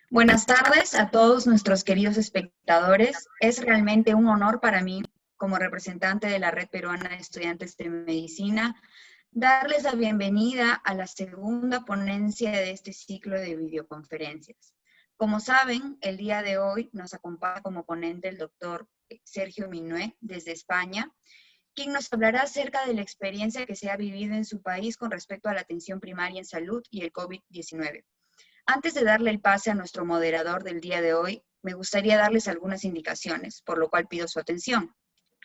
Buenas tardes a todos nuestros queridos espectadores. Es realmente un honor para mí, como representante de la Red Peruana de Estudiantes de Medicina, darles la bienvenida a la segunda ponencia de este ciclo de videoconferencias. Como saben, el día de hoy nos acompaña como ponente el doctor Sergio Minué desde España, quien nos hablará acerca de la experiencia que se ha vivido en su país con respecto a la atención primaria en salud y el COVID-19. Antes de darle el pase a nuestro moderador del día de hoy, me gustaría darles algunas indicaciones, por lo cual pido su atención.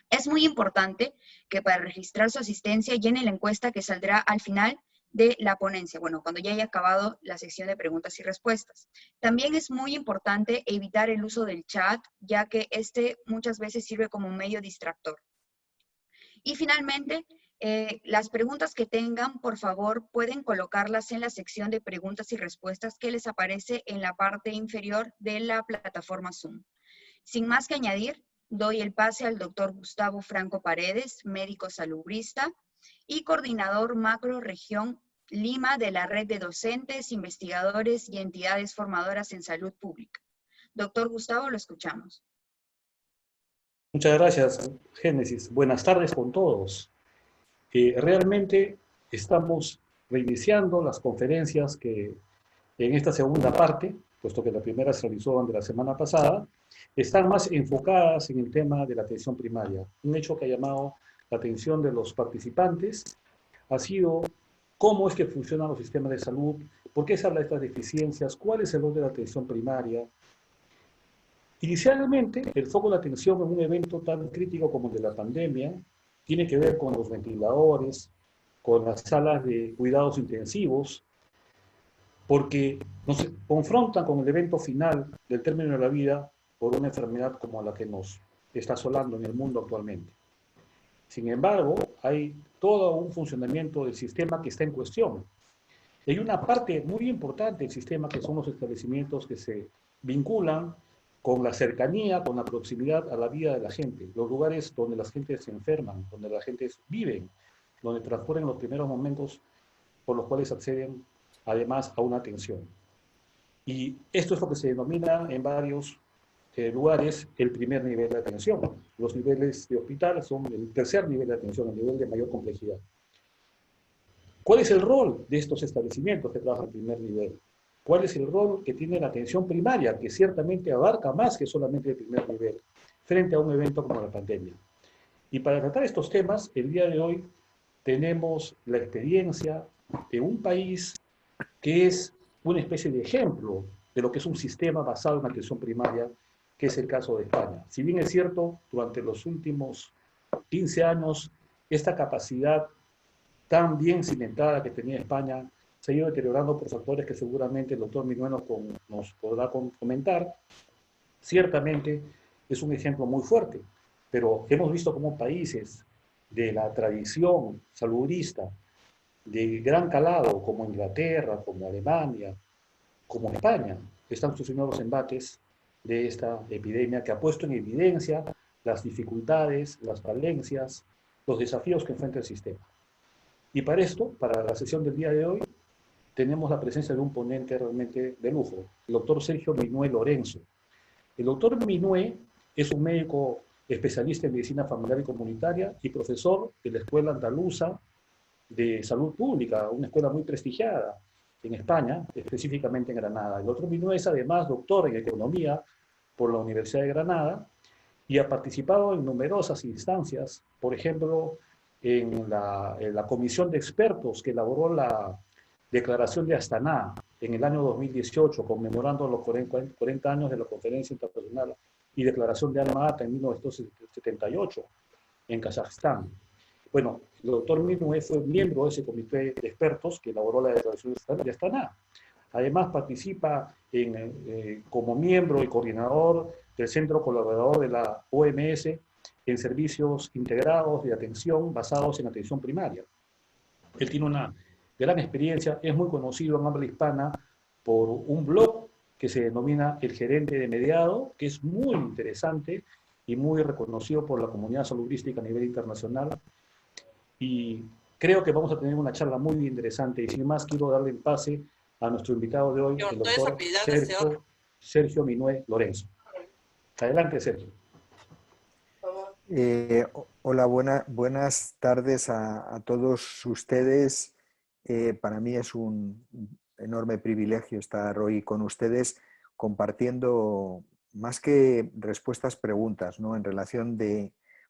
Es muy importante que para registrar su asistencia llene la encuesta que saldrá al final de la ponencia, bueno, cuando ya haya acabado la sección de preguntas y respuestas. También es muy importante evitar el uso del chat, ya que este muchas veces sirve como un medio distractor. Y finalmente, las preguntas que tengan, por favor, pueden colocarlas en la sección de preguntas y respuestas que les aparece en la parte inferior de la plataforma Zoom. Sin más que añadir, doy el pase al doctor Gustavo Franco Paredes, médico salubrista y coordinador macro región Lima de la Red de Docentes, Investigadores y Entidades Formadoras en Salud Pública. Doctor Gustavo, lo escuchamos. Muchas gracias, Génesis. Buenas tardes con todos. Realmente estamos reiniciando las conferencias que en esta segunda parte, puesto que la primera se realizó durante la semana pasada, están más enfocadas en el tema de la atención primaria. Un hecho que ha llamado la atención de los participantes ha sido cómo es que funcionan los sistemas de salud, por qué se habla de estas deficiencias, cuál es el rol de la atención primaria. Inicialmente, el foco de atención en un evento tan crítico como el de la pandemia tiene que ver con los ventiladores, con las salas de cuidados intensivos, porque nos confrontan con el evento final del término de la vida por una enfermedad como la que nos está asolando en el mundo actualmente. Sin embargo, hay todo un funcionamiento del sistema que está en cuestión. Hay una parte muy importante del sistema que son los establecimientos que se vinculan con la cercanía, con la proximidad a la vida de la gente, los lugares donde las gentes se enferman, donde las gentes viven, donde transcurren los primeros momentos por los cuales acceden además a una atención. Y esto es lo que se denomina en varios lugares el primer nivel de atención. Los niveles de hospital son el tercer nivel de atención, el nivel de mayor complejidad. ¿Cuál es el rol de estos establecimientos que trabajan en primer nivel? ¿Cuál es el rol que tiene la atención primaria, que ciertamente abarca más que solamente el primer nivel, frente a un evento como la pandemia? Y para tratar estos temas, el día de hoy tenemos la experiencia de un país que es una especie de ejemplo de lo que es un sistema basado en atención primaria, que es el caso de España. Si bien es cierto, durante los últimos 15 años, esta capacidad tan bien cimentada que tenía España se ha ido deteriorando por factores que seguramente el doctor Minué nos podrá comentar. Ciertamente es un ejemplo muy fuerte, pero hemos visto cómo países de la tradición saludista de gran calado, como Inglaterra, como Alemania, como España, están sufriendo los embates de esta epidemia que ha puesto en evidencia las dificultades, las falencias, los desafíos que enfrenta el sistema. Y para esto, para la sesión del día de hoy, tenemos la presencia de un ponente realmente de lujo, el doctor Sergio Minué Lorenzo. El doctor Minué es un médico especialista en medicina familiar y comunitaria y profesor de la Escuela Andaluza de Salud Pública, una escuela muy prestigiada en España, específicamente en Granada. El doctor Minué es además doctor en economía por la Universidad de Granada y ha participado en numerosas instancias, por ejemplo, en la comisión de expertos que elaboró la declaración de Astana en el año 2018, conmemorando los 40 años de la Conferencia Internacional y declaración de Alma-Ata en 1978 en Kazajstán. Bueno, el doctor Minué fue miembro de ese comité de expertos que elaboró la declaración de Astana. Además participa como miembro y coordinador del Centro Colaborador de la OMS en servicios integrados de atención basados en atención primaria. Él tiene una gran experiencia, es muy conocido en habla hispana por un blog que se denomina El Gerente de Mediado, que es muy interesante y muy reconocido por la comunidad saludística a nivel internacional. Y creo que vamos a tener una charla muy interesante. Y sin más, quiero darle el pase a nuestro invitado de hoy, el doctor Sergio Sergio Minué Lorenzo. Adelante, Sergio. Hola, buenas tardes a todos ustedes. Para mí es un enorme privilegio estar hoy con ustedes compartiendo más que respuestas, preguntas, ¿no? En relación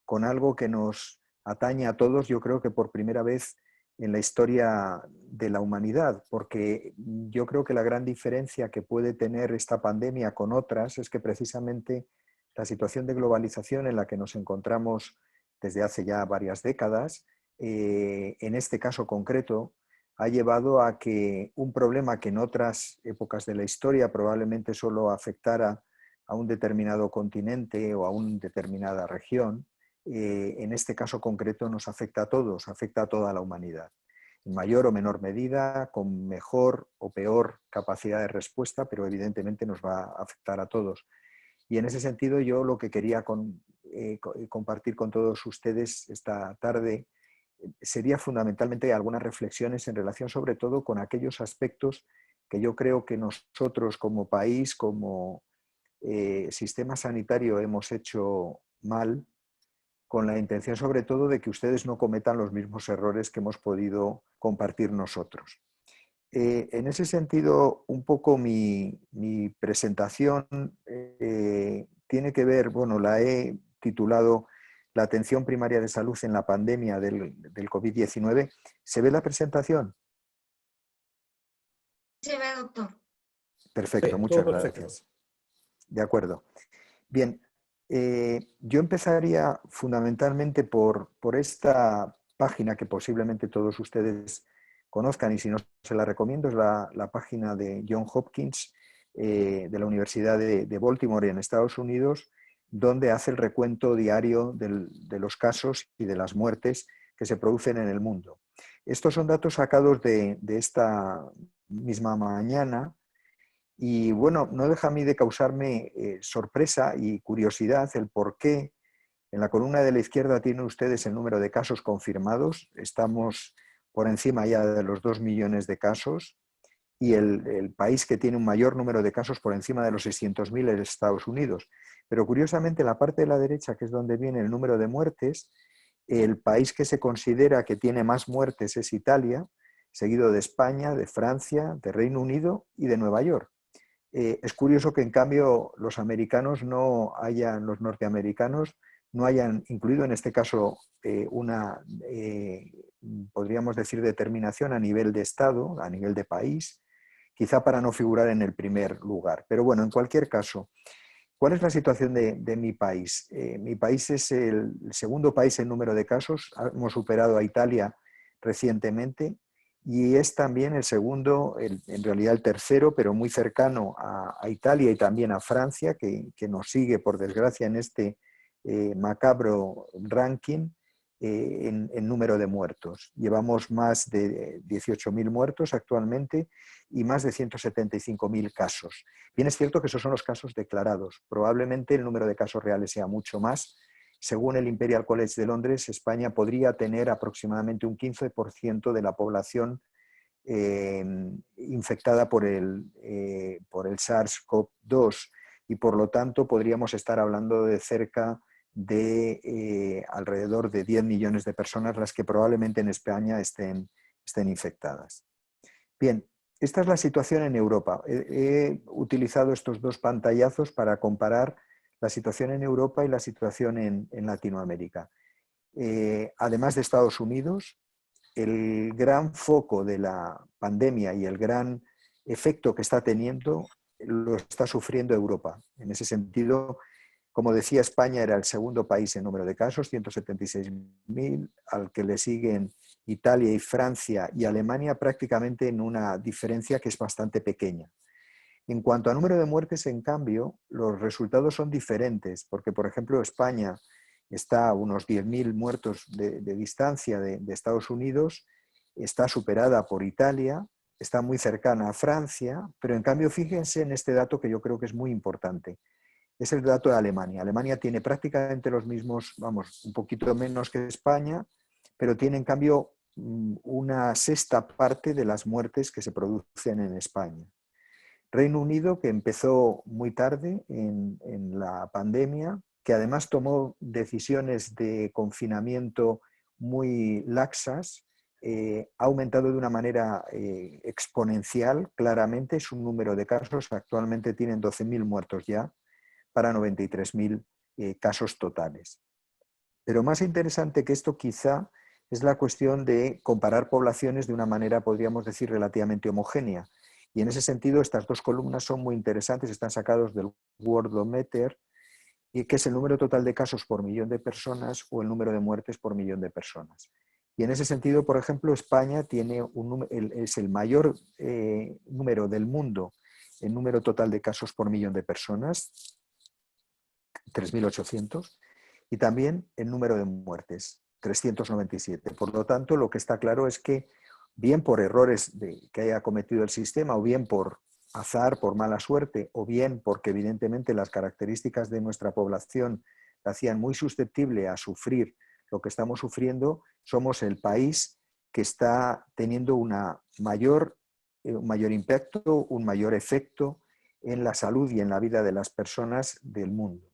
con algo que nos atañe a todos, yo creo que por primera vez en la historia de la humanidad, porque yo creo que la gran diferencia que puede tener esta pandemia con otras es que precisamente la situación de globalización en la que nos encontramos desde hace ya varias décadas, en este caso concreto, ha llevado a que un problema que en otras épocas de la historia probablemente solo afectara a un determinado continente o a una determinada región, en este caso concreto nos afecta a todos, afecta a toda la humanidad. En mayor o menor medida, con mejor o peor capacidad de respuesta, pero evidentemente nos va a afectar a todos. Y en ese sentido yo lo que quería compartir con todos ustedes esta tarde sería fundamentalmente algunas reflexiones en relación sobre todo con aquellos aspectos que yo creo que nosotros como país, como sistema sanitario hemos hecho mal, con la intención sobre todo de que ustedes no cometan los mismos errores que hemos podido compartir nosotros. En ese sentido, un poco mi presentación tiene que ver, bueno, la he titulado La atención primaria de salud en la pandemia del COVID-19. ¿Se ve la presentación? Se ve, doctor. Perfecto, Sí, muchas todo perfecto. gracias. De acuerdo. Bien, yo empezaría fundamentalmente por esta página que posiblemente todos ustedes conozcan, y si no se la recomiendo, es la página de John Hopkins de la Universidad de Baltimore en Estados Unidos, donde hace el recuento diario de los casos y de las muertes que se producen en el mundo. Estos son datos sacados de esta misma mañana. Y bueno, no deja a mí de causarme sorpresa y curiosidad el por qué en la columna de la izquierda tienen ustedes el número de casos confirmados. Estamos por encima ya de los 2 millones de casos, y el país que tiene un mayor número de casos por encima de los 600.000 es Estados Unidos. Pero curiosamente, en la parte de la derecha, que es donde viene el número de muertes, el país que se considera que tiene más muertes es Italia, seguido de España, de Francia, de Reino Unido y de Nueva York. Es curioso que en cambio los norteamericanos no hayan incluido en este caso una, podríamos decir, determinación a nivel de Estado, a nivel de país, quizá para no figurar en el primer lugar. Pero bueno, en cualquier caso, ¿cuál es la situación de mi país? Mi país es el segundo país en número de casos, hemos superado a Italia recientemente, y es también el segundo, en realidad el tercero, pero muy cercano a Italia y también a Francia, que nos sigue, por desgracia, en este macabro ranking en número de muertos. Llevamos más de 18.000 muertos actualmente y más de 175.000 casos. Bien, es cierto que esos son los casos declarados. Probablemente el número de casos reales sea mucho más. Según el Imperial College de Londres, España podría tener aproximadamente un 15% de la población infectada por el SARS-CoV-2, y por lo tanto podríamos estar hablando de cerca de alrededor de 10 millones de personas las que probablemente en España estén infectadas. Bien, esta es la situación en Europa. He utilizado estos dos pantallazos para comparar la situación en Europa y la situación en Latinoamérica. Además de Estados Unidos, el gran foco de la pandemia y el gran efecto que está teniendo lo está sufriendo Europa. En ese sentido, como decía, España era el segundo país en número de casos, 176.000, al que le siguen Italia y Francia y Alemania, prácticamente en una diferencia que es bastante pequeña. En cuanto a número de muertes, en cambio, los resultados son diferentes, porque, por ejemplo, España está a unos 10.000 muertos de distancia de Estados Unidos, está superada por Italia, está muy cercana a Francia, pero en cambio fíjense en este dato que yo creo que es muy importante. Es el dato de Alemania. Alemania tiene prácticamente los mismos, vamos, un poquito menos que España, pero tiene en cambio una sexta parte de las muertes que se producen en España. Reino Unido, que empezó muy tarde en la pandemia, que además tomó decisiones de confinamiento muy laxas, ha aumentado de una manera exponencial, claramente, su número de casos. Actualmente tienen 12.000 muertos ya para 93.000 casos totales. Pero más interesante que esto quizá es la cuestión de comparar poblaciones de una manera, podríamos decir, relativamente homogénea. Y en ese sentido, estas dos columnas son muy interesantes, están sacados del Worldometer, y que es el número total de casos por millón de personas o el número de muertes por millón de personas. Y en ese sentido, por ejemplo, España tiene es el mayor número del mundo en número total de casos por millón de personas, 3.800, y también el número de muertes, 397. Por lo tanto, lo que está claro es que, bien por errores que haya cometido el sistema, o bien por azar, por mala suerte, o bien porque evidentemente las características de nuestra población la hacían muy susceptible a sufrir lo que estamos sufriendo, somos el país que está teniendo un mayor impacto, un mayor efecto en la salud y en la vida de las personas del mundo.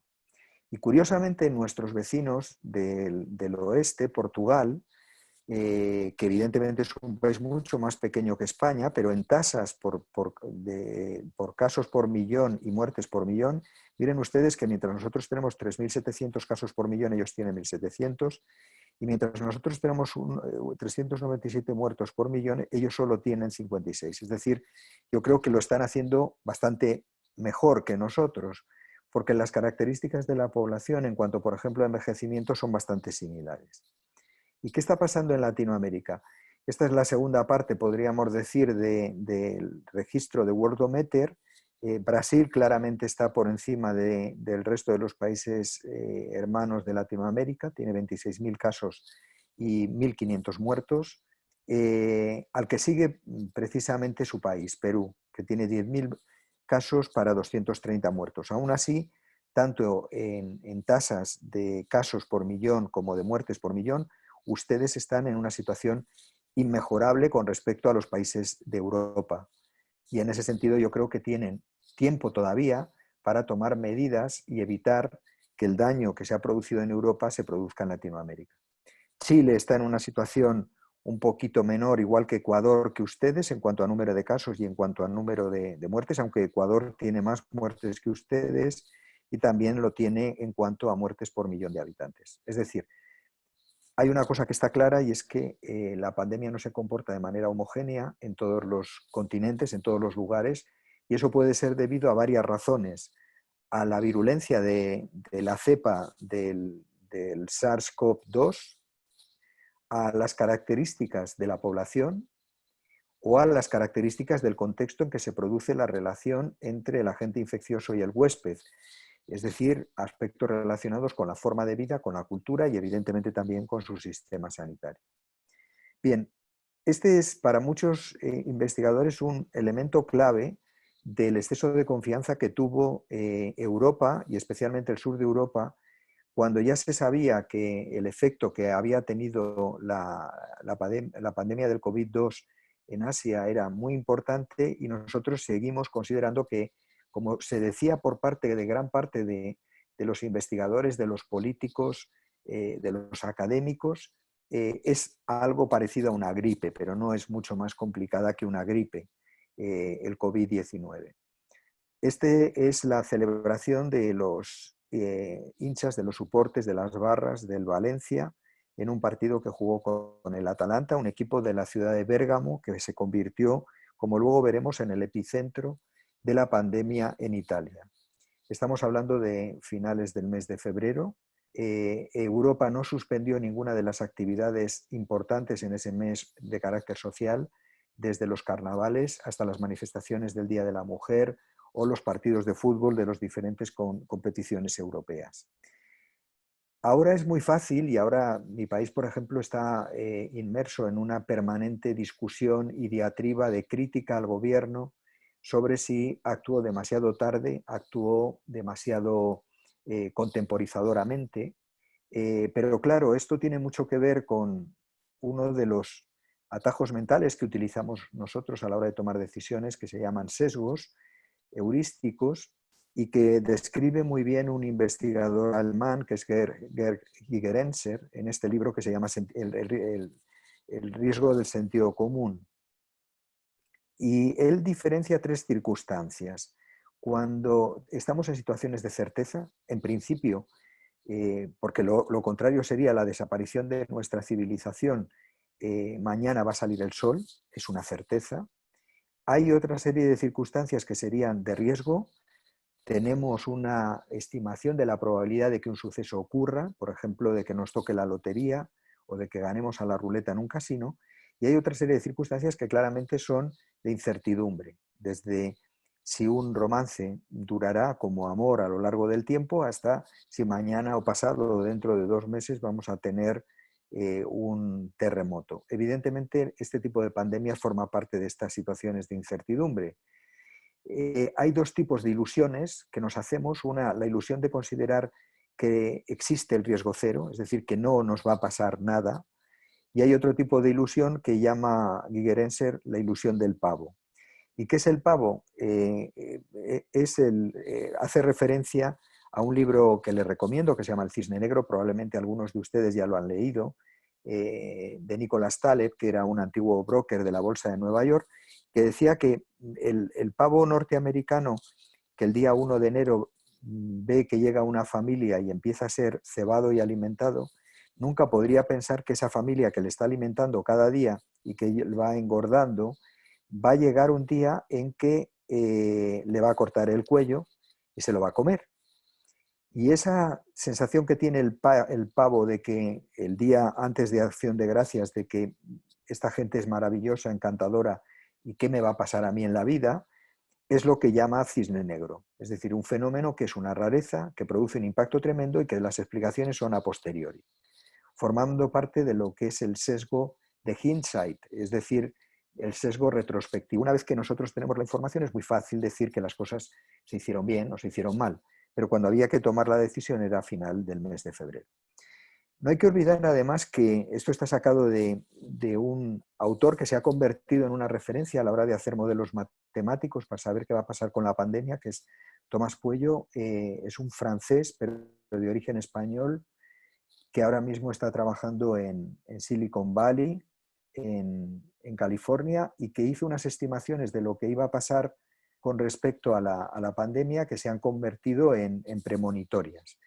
Y curiosamente, nuestros vecinos del oeste, Portugal, que evidentemente es un país mucho más pequeño que España, pero en tasas por casos por millón y muertes por millón, miren ustedes que mientras nosotros tenemos 3.700 casos por millón, ellos tienen 1.700, y mientras nosotros tenemos 397 muertos por millón, ellos solo tienen 56. Es decir, yo creo que lo están haciendo bastante mejor que nosotros, porque las características de la población en cuanto, por ejemplo, a envejecimiento son bastante similares. ¿Y qué está pasando en Latinoamérica? Esta es la segunda parte, podríamos decir, del registro de Worldometer. Brasil claramente está por encima del resto de los países hermanos de Latinoamérica, tiene 26.000 casos y 1.500 muertos, al que sigue precisamente su país, Perú, que tiene 10.000 casos para 230 muertos. Aún así, tanto en tasas de casos por millón como de muertes por millón, ustedes están en una situación inmejorable con respecto a los países de Europa. Y en ese sentido yo creo que tienen tiempo todavía para tomar medidas y evitar que el daño que se ha producido en Europa se produzca en Latinoamérica. Chile está en una situación un poquito menor, igual que Ecuador, que ustedes, en cuanto a número de casos y en cuanto a número de muertes, aunque Ecuador tiene más muertes que ustedes y también lo tiene en cuanto a muertes por millón de habitantes. Es decir, hay una cosa que está clara, y es que la pandemia no se comporta de manera homogénea en todos los continentes, en todos los lugares, y eso puede ser debido a varias razones. A la virulencia de la cepa del SARS-CoV-2, a las características de la población o a las características del contexto en que se produce la relación entre el agente infeccioso y el huésped. Es decir, aspectos relacionados con la forma de vida, con la cultura y evidentemente también con su sistema sanitario. Bien, este es para muchos investigadores un elemento clave del exceso de confianza que tuvo Europa y especialmente el sur de Europa, cuando ya se sabía que el efecto que había tenido la pandemia del COVID-2 en Asia era muy importante, y nosotros seguimos considerando que, como se decía por parte de gran parte de los investigadores, de los políticos, de los académicos, es algo parecido a una gripe, pero no es mucho más complicada que una gripe, el COVID-19. Este es la celebración de los hinchas, de los soportes de las barras del Valencia, en un partido que jugó con el Atalanta, un equipo de la ciudad de Bérgamo que se convirtió, como luego veremos, en el epicentro de la pandemia en Italia. Estamos hablando de finales del mes de febrero. Europa no suspendió ninguna de las actividades importantes en ese mes de carácter social, desde los carnavales hasta las manifestaciones del Día de la Mujer o los partidos de fútbol de las diferentes competiciones europeas. Ahora es muy fácil, y ahora mi país, por ejemplo, está inmerso en una permanente discusión y diatriba de crítica al gobierno sobre si actuó demasiado tarde, actuó demasiado contemporizadoramente. Pero claro, esto tiene mucho que ver con uno de los atajos mentales que utilizamos nosotros a la hora de tomar decisiones, que se llaman sesgos, heurísticos y que describe muy bien un investigador alemán que es Gerd Gigerenzer en este libro que se llama El riesgo del sentido común. Y él diferencia tres circunstancias. Cuando estamos en situaciones de certeza, en principio, porque lo contrario sería la desaparición de nuestra civilización, mañana va a salir el sol, es una certeza. Hay otra serie de circunstancias que serían de riesgo. Tenemos una estimación de la probabilidad de que un suceso ocurra, por ejemplo, de que nos toque la lotería o de que ganemos a la ruleta en un casino. Y hay otra serie de circunstancias que claramente son de incertidumbre, desde si un romance durará como amor a lo largo del tiempo hasta si mañana o pasado o dentro de 2 meses vamos a tener un terremoto. Evidentemente, este tipo de pandemias forma parte de estas situaciones de incertidumbre. Hay dos tipos de ilusiones que nos hacemos. Una, la ilusión de considerar que existe el riesgo cero, es decir, que no nos va a pasar nada. Y hay otro tipo de ilusión que llama Gigerenzer la ilusión del pavo. ¿Y qué es el pavo? Hace referencia a un libro que les recomiendo que se llama El Cisne Negro, probablemente algunos de ustedes ya lo han leído, de Nicholas Taleb, que era un antiguo broker de la Bolsa de Nueva York, que decía que el pavo norteamericano, que el día 1 de enero ve que llega una familia y empieza a ser cebado y alimentado, nunca podría pensar que esa familia que le está alimentando cada día y que va engordando, va a llegar un día en que le va a cortar el cuello y se lo va a comer. Y esa sensación que tiene el pavo de que el día antes de Acción de Gracias, de que esta gente es maravillosa, encantadora, y qué me va a pasar a mí en la vida, es lo que llama cisne negro. Es decir, un fenómeno que es una rareza, que produce un impacto tremendo y que las explicaciones son a posteriori, formando parte de lo que es el sesgo de hindsight, es decir, el sesgo retrospectivo. Una vez que nosotros tenemos la información es muy fácil decir que las cosas se hicieron bien o se hicieron mal, pero cuando había que tomar la decisión era a final del mes de febrero. No hay que olvidar además que esto está sacado de un autor que se ha convertido en una referencia a la hora de hacer modelos matemáticos para saber qué va a pasar con la pandemia, que es Tomás Puello. Es un francés, pero de origen español, que ahora mismo está trabajando en Silicon Valley, en California, y que hizo unas estimaciones de lo que iba a pasar con respecto a la pandemia que se han convertido en premonitorias.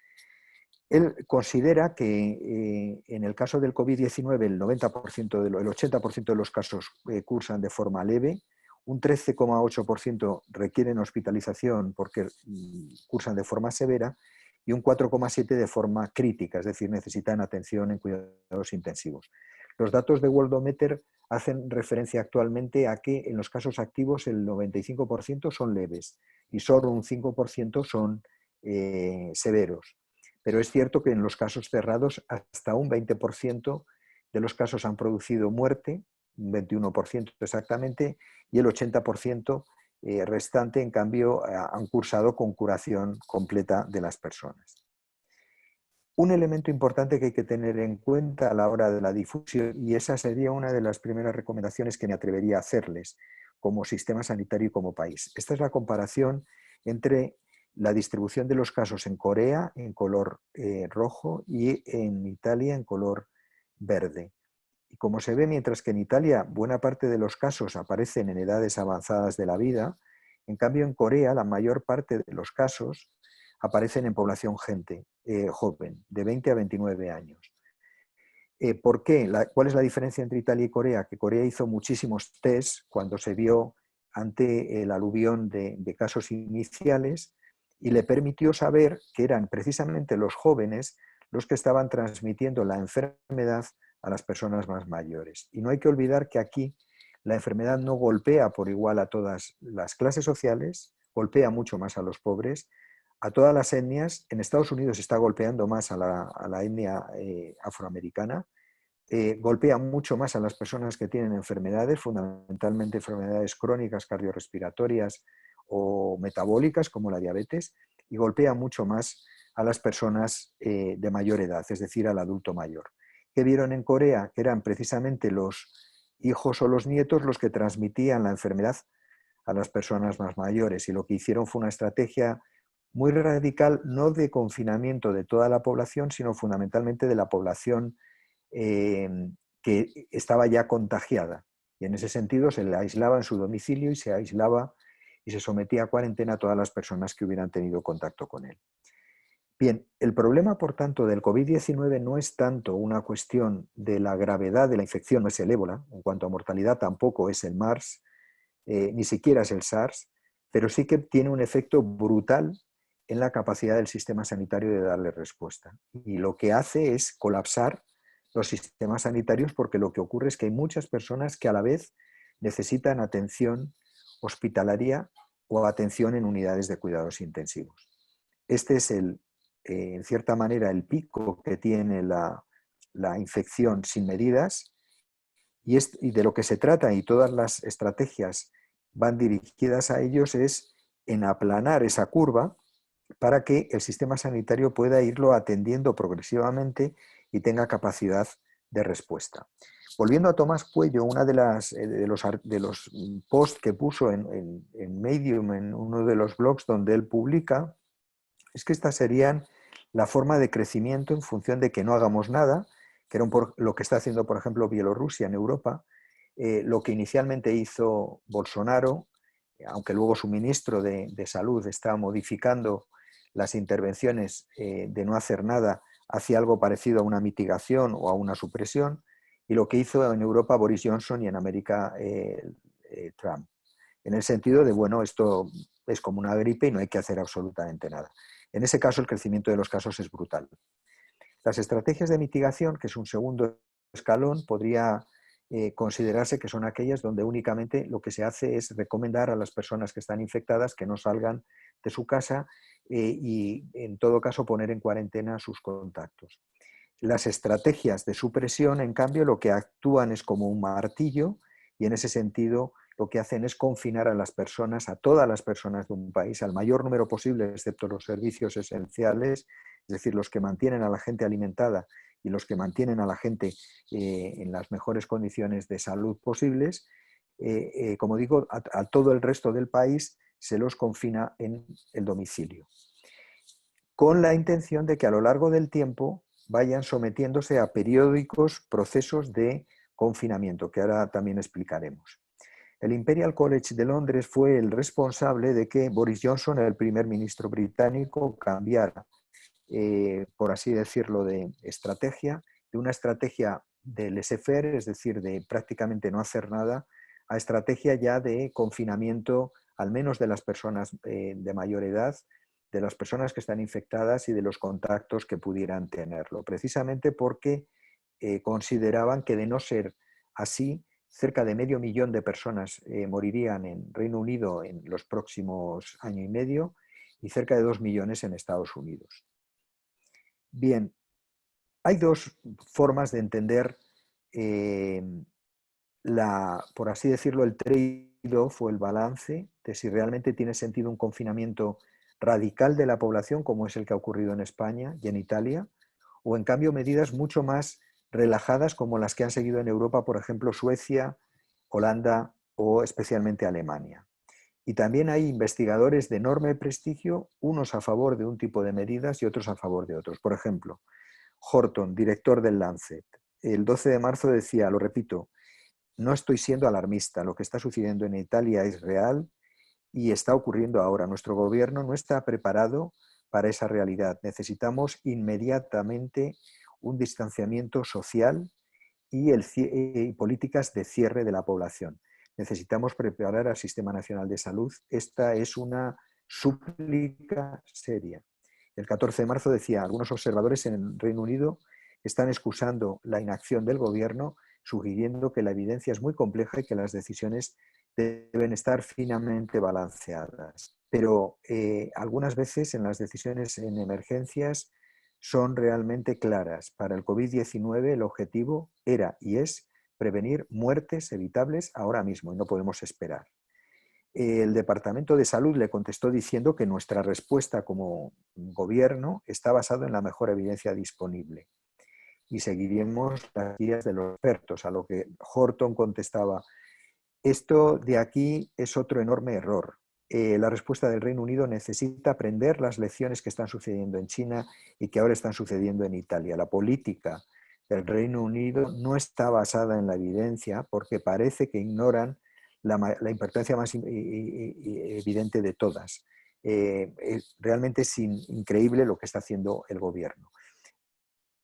Él considera que en el caso del COVID-19 el 80% de los casos cursan de forma leve, un 13,8% requieren hospitalización porque cursan de forma severa y un 4,7% de forma crítica, es decir, necesitan atención en cuidados intensivos. Los datos de Worldometer hacen referencia actualmente a que en los casos activos el 95% son leves y solo un 5% son severos. Pero es cierto que en los casos cerrados hasta un 20% de los casos han producido muerte, un 21% exactamente, y el 80% restante, en cambio, han cursado con curación completa de las personas. Un elemento importante que hay que tener en cuenta a la hora de la difusión, y esa sería una de las primeras recomendaciones que me atrevería a hacerles como sistema sanitario y como país. Esta es la comparación entre la distribución de los casos en Corea en color rojo y en Italia en color verde. Y como se ve, mientras que en Italia buena parte de los casos aparecen en edades avanzadas de la vida, en cambio en Corea la mayor parte de los casos aparecen en población joven, de 20 a 29 años. ¿Por qué? ¿Cuál es la diferencia entre Italia y Corea? Que Corea hizo muchísimos tests cuando se vio ante el aluvión de casos iniciales y le permitió saber que eran precisamente los jóvenes los que estaban transmitiendo la enfermedad a las personas más mayores. Y no hay que olvidar que aquí la enfermedad no golpea por igual a todas las clases sociales, golpea mucho más a los pobres, a todas las etnias. En Estados Unidos está golpeando más a la etnia afroamericana, golpea mucho más a las personas que tienen enfermedades, fundamentalmente enfermedades crónicas, cardiorrespiratorias o metabólicas como la diabetes, y golpea mucho más a las personas de mayor edad, es decir, al adulto mayor. ¿Qué vieron en Corea? Que eran precisamente los hijos o los nietos los que transmitían la enfermedad a las personas más mayores, y lo que hicieron fue una estrategia muy radical, no de confinamiento de toda la población, sino fundamentalmente de la población que estaba ya contagiada. Y en ese sentido se le aislaba en su domicilio y se aislaba y se sometía a cuarentena a todas las personas que hubieran tenido contacto con él. Bien, el problema, por tanto, del COVID-19 no es tanto una cuestión de la gravedad de la infección, no es el ébola, en cuanto a mortalidad tampoco es el MARS, ni siquiera es el SARS, pero sí que tiene un efecto brutal en la capacidad del sistema sanitario de darle respuesta. Y lo que hace es colapsar los sistemas sanitarios, porque lo que ocurre es que hay muchas personas que a la vez necesitan atención hospitalaria o atención en unidades de cuidados intensivos. Este es en cierta manera el pico que tiene la infección sin medidas, y de lo que se trata, y todas las estrategias van dirigidas a ellos, es en aplanar esa curva para que el sistema sanitario pueda irlo atendiendo progresivamente y tenga capacidad de respuesta. Volviendo a Tomás Puello, una de los posts que puso en Medium, en uno de los blogs donde él publica, es que estas serían la forma de crecimiento en función de que no hagamos nada, que era lo que está haciendo, por ejemplo, Bielorrusia en Europa, lo que inicialmente hizo Bolsonaro, aunque luego su ministro de Salud está modificando las intervenciones de no hacer nada hacia algo parecido a una mitigación o a una supresión, y lo que hizo en Europa Boris Johnson y en América Trump, en el sentido de, bueno, esto es como una gripe y no hay que hacer absolutamente nada. En ese caso, el crecimiento de los casos es brutal. Las estrategias de mitigación, que es un segundo escalón, podría considerarse que son aquellas donde únicamente lo que se hace es recomendar a las personas que están infectadas que no salgan de su casa y, en todo caso, poner en cuarentena a sus contactos. Las estrategias de supresión, en cambio, lo que actúan es como un martillo, y en ese sentido lo que hacen es confinar a las personas, a todas las personas de un país, al mayor número posible, excepto los servicios esenciales, es decir, los que mantienen a la gente alimentada y los que mantienen a la gente en las mejores condiciones de salud posibles. Como digo, a todo el resto del país se los confina en el domicilio, con la intención de que a lo largo del tiempo vayan sometiéndose a periódicos procesos de confinamiento, que ahora también explicaremos. El Imperial College de Londres fue el responsable de que Boris Johnson, el primer ministro británico, cambiara, por así decirlo, de estrategia, de una estrategia de laissez-faire, es decir, de prácticamente no hacer nada, a estrategia ya de confinamiento, al menos de las personas de mayor edad, de las personas que están infectadas y de los contactos que pudieran tenerlo, precisamente porque consideraban que, de no ser así, cerca de 500.000 de personas morirían en Reino Unido en los próximos año y medio y cerca de 2 millones en Estados Unidos. Bien, hay dos formas de entender por así decirlo, el trade-off o el balance de si realmente tiene sentido un confinamiento radical de la población, como es el que ha ocurrido en España y en Italia, o en cambio medidas mucho más relajadas como las que han seguido en Europa, por ejemplo, Suecia, Holanda o especialmente Alemania. Y también hay investigadores de enorme prestigio, unos a favor de un tipo de medidas y otros a favor de otros. Por ejemplo, Horton, director del Lancet, el 12 de marzo decía, lo repito, no estoy siendo alarmista, lo que está sucediendo en Italia es real y está ocurriendo ahora. Nuestro gobierno no está preparado para esa realidad. Necesitamos inmediatamente un distanciamiento social y políticas de cierre de la población. Necesitamos preparar al Sistema Nacional de Salud. Esta es una súplica seria. El 14 de marzo decía, algunos observadores en el Reino Unido están excusando la inacción del gobierno, sugiriendo que la evidencia es muy compleja y que las decisiones deben estar finamente balanceadas. Pero algunas veces en las decisiones en emergencias son realmente claras. Para el COVID-19 el objetivo era y es prevenir muertes evitables ahora mismo y no podemos esperar. El Departamento de Salud le contestó diciendo que nuestra respuesta como gobierno está basada en la mejor evidencia disponible y seguiremos las guías de los expertos, a lo que Horton contestaba, Esto de aquí es otro enorme error. La respuesta del Reino Unido necesita aprender las lecciones que están sucediendo en China y que ahora están sucediendo en Italia. La política del Reino Unido no está basada en la evidencia porque parece que ignoran la importancia más evidente de todas. Realmente es increíble lo que está haciendo el gobierno.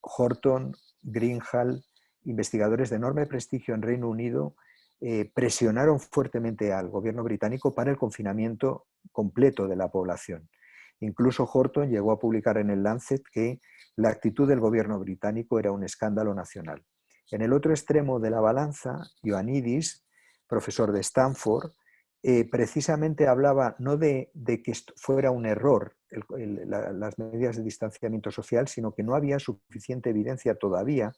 Horton, Greenhalgh, investigadores de enorme prestigio en Reino Unido, presionaron fuertemente al gobierno británico para el confinamiento completo de la población. Incluso Horton llegó a publicar en el Lancet que la actitud del gobierno británico era un escándalo nacional. En el otro extremo de la balanza, Ioannidis, profesor de Stanford, precisamente hablaba no de que esto fuera un error las medidas de distanciamiento social, sino que no había suficiente evidencia todavía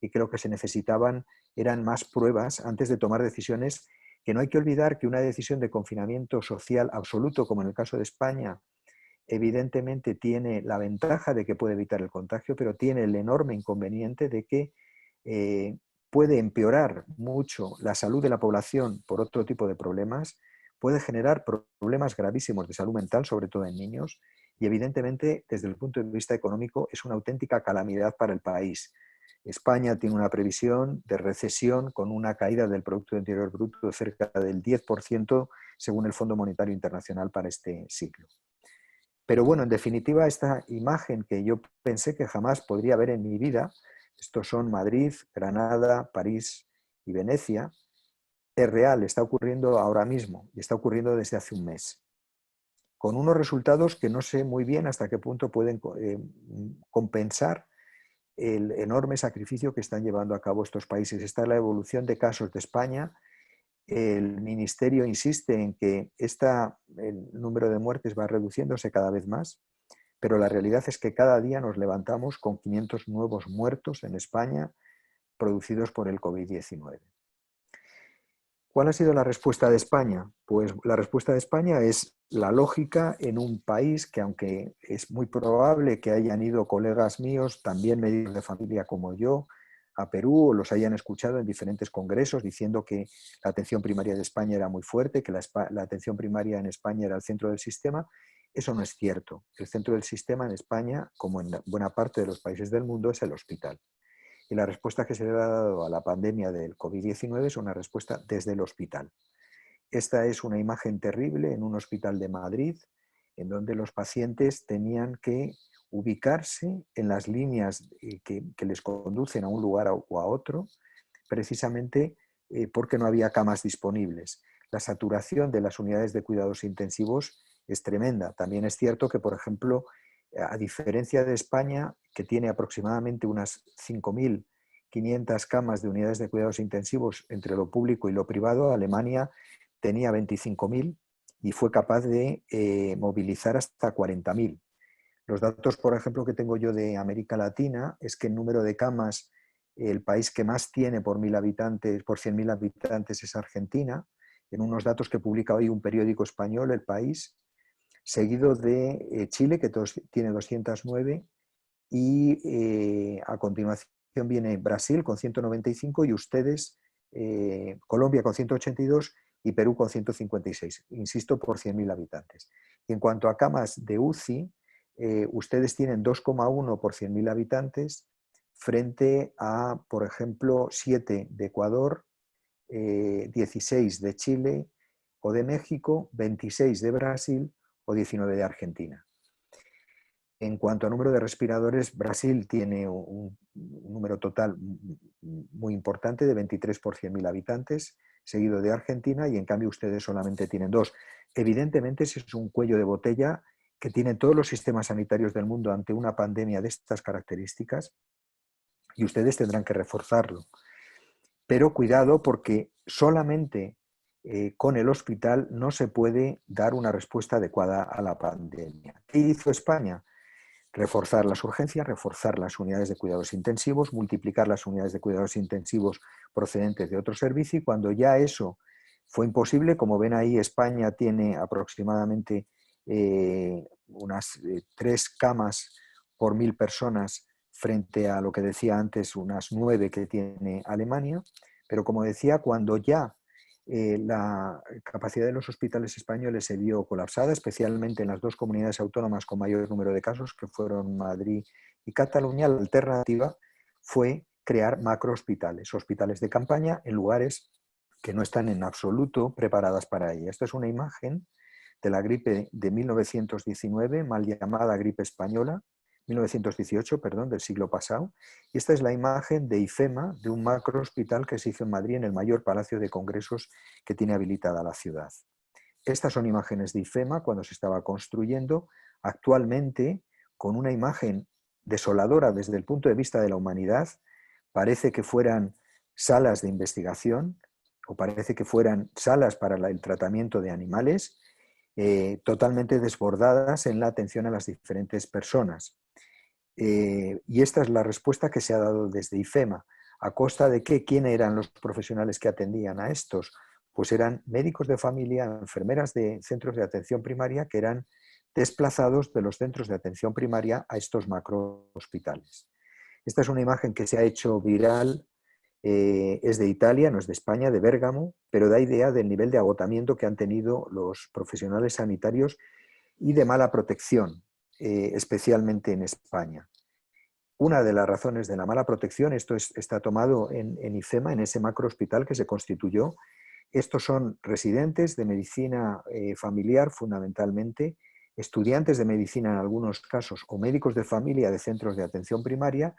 y creo que se necesitaban, eran más pruebas antes de tomar decisiones, que no hay que olvidar que una decisión de confinamiento social absoluto, como en el caso de España, evidentemente tiene la ventaja de que puede evitar el contagio, pero tiene el enorme inconveniente de que puede empeorar mucho la salud de la población por otro tipo de problemas, puede generar problemas gravísimos de salud mental, sobre todo en niños, y evidentemente desde el punto de vista económico es una auténtica calamidad para el país. España tiene una previsión de recesión con una caída del Producto Interior Bruto de cerca del 10% según el Fondo Monetario Internacional para este ciclo. Pero bueno, en definitiva, esta imagen que yo pensé que jamás podría ver en mi vida, estos son Madrid, Granada, París y Venecia, es real, está ocurriendo ahora mismo y está ocurriendo desde hace un mes, con unos resultados que no sé muy bien hasta qué punto pueden compensar el enorme sacrificio que están llevando a cabo estos países. Esta es la evolución de casos de España. El Ministerio insiste en que el número de muertes va reduciéndose cada vez más, pero la realidad es que cada día nos levantamos con 500 nuevos muertos en España producidos por el COVID-19. ¿Cuál ha sido la respuesta de España? Pues la respuesta de España es la lógica en un país que, aunque es muy probable que hayan ido colegas míos, también médicos de familia como yo, a Perú o los hayan escuchado en diferentes congresos diciendo que la atención primaria de España era muy fuerte, que la atención primaria en España era el centro del sistema. Eso no es cierto. El centro del sistema en España, como en buena parte de los países del mundo, es el hospital. Y la respuesta que se le ha dado a la pandemia del COVID-19 es una respuesta desde el hospital. Esta es una imagen terrible en un hospital de Madrid, en donde los pacientes tenían que ubicarse en las líneas que les conducen a un lugar o a otro, precisamente porque no había camas disponibles. La saturación de las unidades de cuidados intensivos es tremenda. También es cierto que, por ejemplo, a diferencia de España, que tiene aproximadamente unas 5.500 camas de unidades de cuidados intensivos entre lo público y lo privado, Alemania tenía 25.000 y fue capaz de movilizar hasta 40.000. Los datos, por ejemplo, que tengo yo de América Latina es que el número de camas, el país que más tiene por 1.000 habitantes, por 100.000 habitantes es Argentina, en unos datos que publica hoy un periódico español, El País, seguido de Chile, que tiene 209, y a continuación viene Brasil con 195 y ustedes, Colombia con 182 y Perú con 156, insisto, por 100.000 habitantes. Y en cuanto a camas de UCI, ustedes tienen 2,1 por 100.000 habitantes frente a, por ejemplo, 7 de Ecuador, 16 de Chile o de México, 26 de Brasil o 19 de Argentina. En cuanto a número de respiradores, Brasil tiene un número total muy importante de 23 por 100.000 habitantes, seguido de Argentina, y en cambio ustedes solamente tienen 2. Evidentemente ese es un cuello de botella que tienen todos los sistemas sanitarios del mundo ante una pandemia de estas características y ustedes tendrán que reforzarlo. Pero cuidado porque solamente con el hospital no se puede dar una respuesta adecuada a la pandemia. ¿Qué hizo España? Reforzar las urgencias, reforzar las unidades de cuidados intensivos, multiplicar las unidades de cuidados intensivos procedentes de otro servicio, y cuando ya eso fue imposible, como ven ahí, España tiene aproximadamente unas 3 camas por 1.000 personas frente a lo que decía antes, unas 9 que tiene Alemania, pero como decía, cuando ya la capacidad de los hospitales españoles se vio colapsada, especialmente en las dos comunidades autónomas con mayor número de casos, que fueron Madrid y Cataluña. La alternativa fue crear macrohospitales, hospitales de campaña en lugares que no están en absoluto preparadas para ello. Esta es una imagen de la gripe de 1919, mal llamada gripe española, 1918, perdón, del siglo pasado. Y esta es la imagen de IFEMA, de un macrohospital que se hizo en Madrid, en el mayor palacio de congresos que tiene habilitada la ciudad. Estas son imágenes de IFEMA cuando se estaba construyendo. Actualmente, con una imagen desoladora desde el punto de vista de la humanidad, parece que fueran salas de investigación o parece que fueran salas para el tratamiento de animales, totalmente desbordadas en la atención a las diferentes personas. Y esta es la respuesta que se ha dado desde IFEMA. ¿A costa de qué? ¿Quién eran los profesionales que atendían a estos? Pues eran médicos de familia, enfermeras de centros de atención primaria que eran desplazados de los centros de atención primaria a estos macrohospitales. Esta es una imagen que se ha hecho viral, es de Italia, no es de España, de Bérgamo, pero da idea del nivel de agotamiento que han tenido los profesionales sanitarios y de mala protección, especialmente en España. Una de las razones de la mala protección, esto está tomado en IFEMA, en ese macrohospital que se constituyó. Estos son residentes de medicina familiar fundamentalmente, estudiantes de medicina en algunos casos o médicos de familia de centros de atención primaria,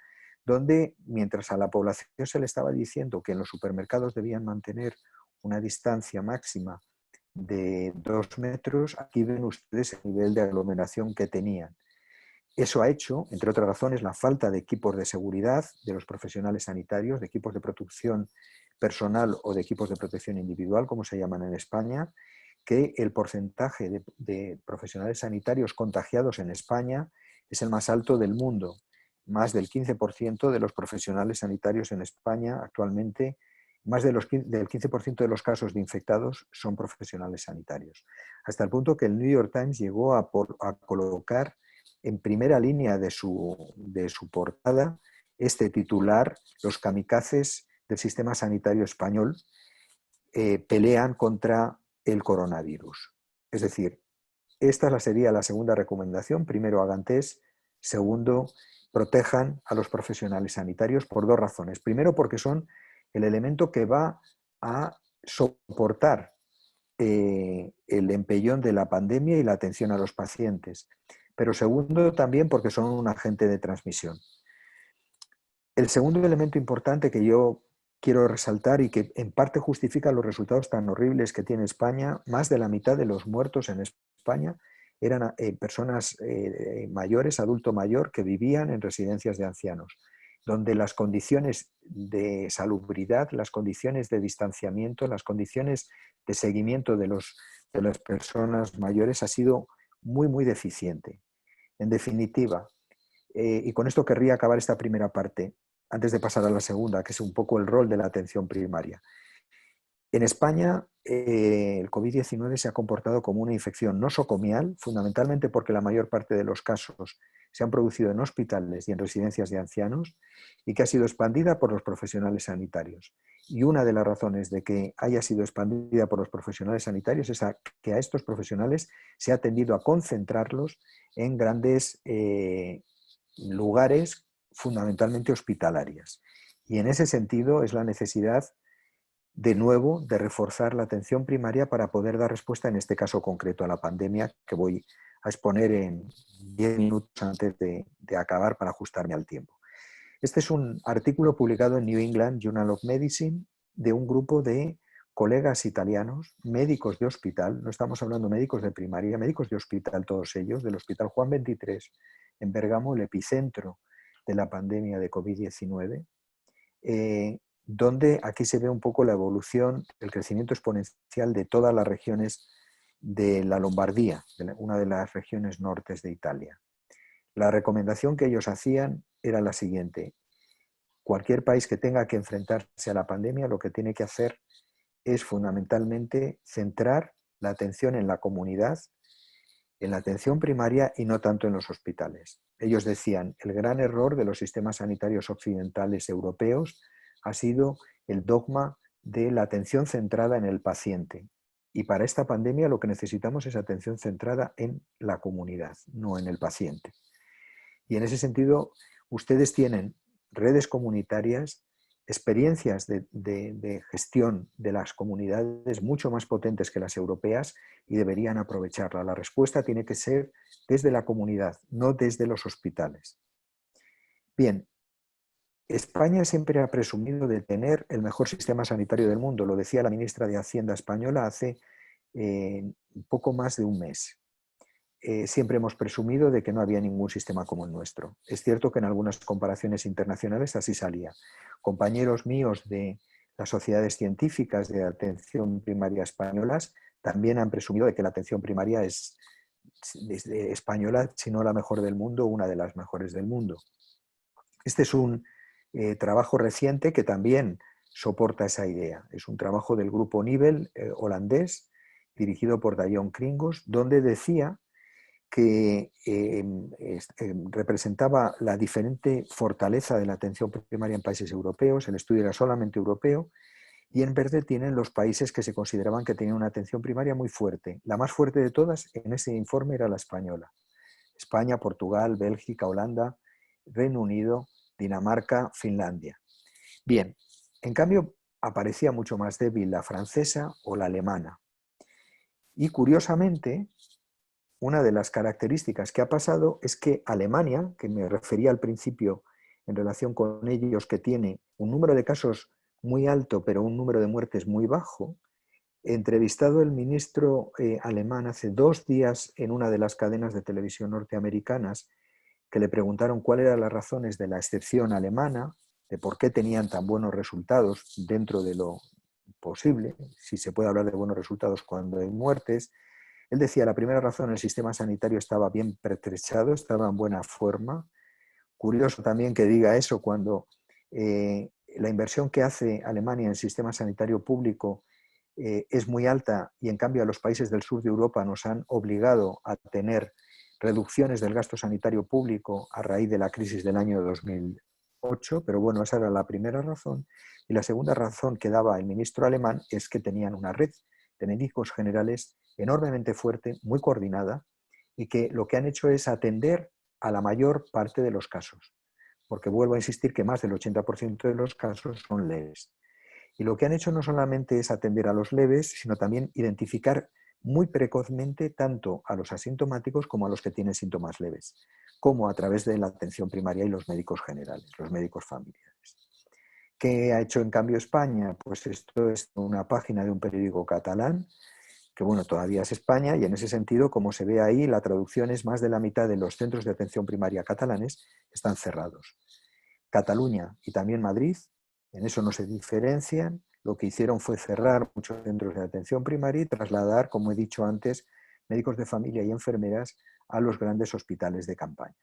donde mientras a la población se le estaba diciendo que en los supermercados debían mantener una distancia máxima de 2 metros, aquí ven ustedes el nivel de aglomeración que tenían. Eso ha hecho, entre otras razones, la falta de equipos de seguridad de los profesionales sanitarios, de equipos de protección personal o de equipos de protección individual, como se llaman en España, que el porcentaje de profesionales sanitarios contagiados en España es el más alto del mundo. Más del 15% de los profesionales sanitarios en España actualmente, más del 15% de los casos de infectados son profesionales sanitarios. Hasta el punto que el New York Times llegó a colocar en primera línea de su portada este titular: los kamikazes del sistema sanitario español pelean contra el coronavirus. Es decir, esta sería la segunda recomendación. Primero, hagan test. Segundo, protejan a los profesionales sanitarios por dos razones. Primero, porque son el elemento que va a soportar el empellón de la pandemia y la atención a los pacientes. Pero segundo, también porque son un agente de transmisión. El segundo elemento importante que yo quiero resaltar y que en parte justifica los resultados tan horribles que tiene España: más de la mitad de los muertos en España eran personas mayores, adulto mayor, que vivían en residencias de ancianos, donde las condiciones de salubridad, las condiciones de distanciamiento, las condiciones de seguimiento de las personas mayores ha sido muy, muy deficiente. En definitiva, y con esto querría acabar esta primera parte, antes de pasar a la segunda, que es un poco el rol de la atención primaria. En España, el COVID-19 se ha comportado como una infección nosocomial, fundamentalmente porque la mayor parte de los casos se han producido en hospitales y en residencias de ancianos, y que ha sido expandida por los profesionales sanitarios. Y una de las razones de que haya sido expandida por los profesionales sanitarios es que a estos profesionales se ha tendido a concentrarlos en grandes lugares, fundamentalmente hospitalarias. Y en ese sentido es la necesidad, de nuevo, de reforzar la atención primaria para poder dar respuesta, en este caso concreto, a la pandemia, que voy a exponer en 10 minutos antes de acabar para ajustarme al tiempo. Este es un artículo publicado en New England Journal of Medicine de un grupo de colegas italianos, médicos de hospital, no estamos hablando de médicos de primaria, médicos de hospital todos ellos, del Hospital Juan 23 en Bérgamo, el epicentro de la pandemia de COVID-19, donde aquí se ve un poco la evolución, el crecimiento exponencial de todas las regiones de la Lombardía, una de las regiones nortes de Italia. La recomendación que ellos hacían era la siguiente: cualquier país que tenga que enfrentarse a la pandemia, lo que tiene que hacer es fundamentalmente centrar la atención en la comunidad, en la atención primaria y no tanto en los hospitales. Ellos decían: el gran error de los sistemas sanitarios occidentales europeos ha sido el dogma de la atención centrada en el paciente. Y para esta pandemia lo que necesitamos es atención centrada en la comunidad, no en el paciente. Y en ese sentido, ustedes tienen redes comunitarias, experiencias de gestión de las comunidades mucho más potentes que las europeas y deberían aprovecharla. La respuesta tiene que ser desde la comunidad, no desde los hospitales. Bien, España siempre ha presumido de tener el mejor sistema sanitario del mundo. Lo decía la ministra de Hacienda española hace poco más de un mes. Siempre hemos presumido de que no había ningún sistema como el nuestro. Es cierto que en algunas comparaciones internacionales así salía. Compañeros míos de las sociedades científicas de atención primaria españolas también han presumido de que la atención primaria es española, si no la mejor del mundo, una de las mejores del mundo. Este es un trabajo reciente que también soporta esa idea. Es un trabajo del grupo Nibel holandés, dirigido por Dajon Kringos, donde decía que representaba la diferente fortaleza de la atención primaria en países europeos. El estudio era solamente europeo, y en verde tienen los países que se consideraban que tenían una atención primaria muy fuerte. La más fuerte de todas en ese informe era la española. España, Portugal, Bélgica, Holanda, Reino Unido, Dinamarca, Finlandia. Bien, en cambio aparecía mucho más débil la francesa o la alemana. Y curiosamente, una de las características que ha pasado es que Alemania, que me refería al principio en relación con ellos, que tiene un número de casos muy alto pero un número de muertes muy bajo, entrevistado el ministro alemán hace 2 días en una de las cadenas de televisión norteamericanas, que le preguntaron cuáles eran las razones de la excepción alemana, de por qué tenían tan buenos resultados dentro de lo posible, si se puede hablar de buenos resultados cuando hay muertes. Él decía, la primera razón, el sistema sanitario estaba bien pertrechado, estaba en buena forma. Curioso también que diga eso cuando la inversión que hace Alemania en el sistema sanitario público es muy alta, y en cambio a los países del sur de Europa nos han obligado a tener reducciones del gasto sanitario público a raíz de la crisis del año 2008, pero bueno, esa era la primera razón. Y la segunda razón que daba el ministro alemán es que tenían una red de médicos generales enormemente fuerte, muy coordinada, y que lo que han hecho es atender a la mayor parte de los casos, porque vuelvo a insistir que más del 80% de los casos son leves. Y lo que han hecho no solamente es atender a los leves, sino también identificar muy precozmente tanto a los asintomáticos como a los que tienen síntomas leves, como a través de la atención primaria y los médicos generales, los médicos familiares. ¿Qué ha hecho en cambio España? Pues esto es una página de un periódico catalán, que bueno, todavía es España, y en ese sentido, como se ve ahí, la traducción es más de la mitad de los centros de atención primaria catalanes están cerrados. Cataluña y también Madrid, en eso no se diferencian. Lo que hicieron fue cerrar muchos centros de atención primaria y trasladar, como he dicho antes, médicos de familia y enfermeras a los grandes hospitales de campaña.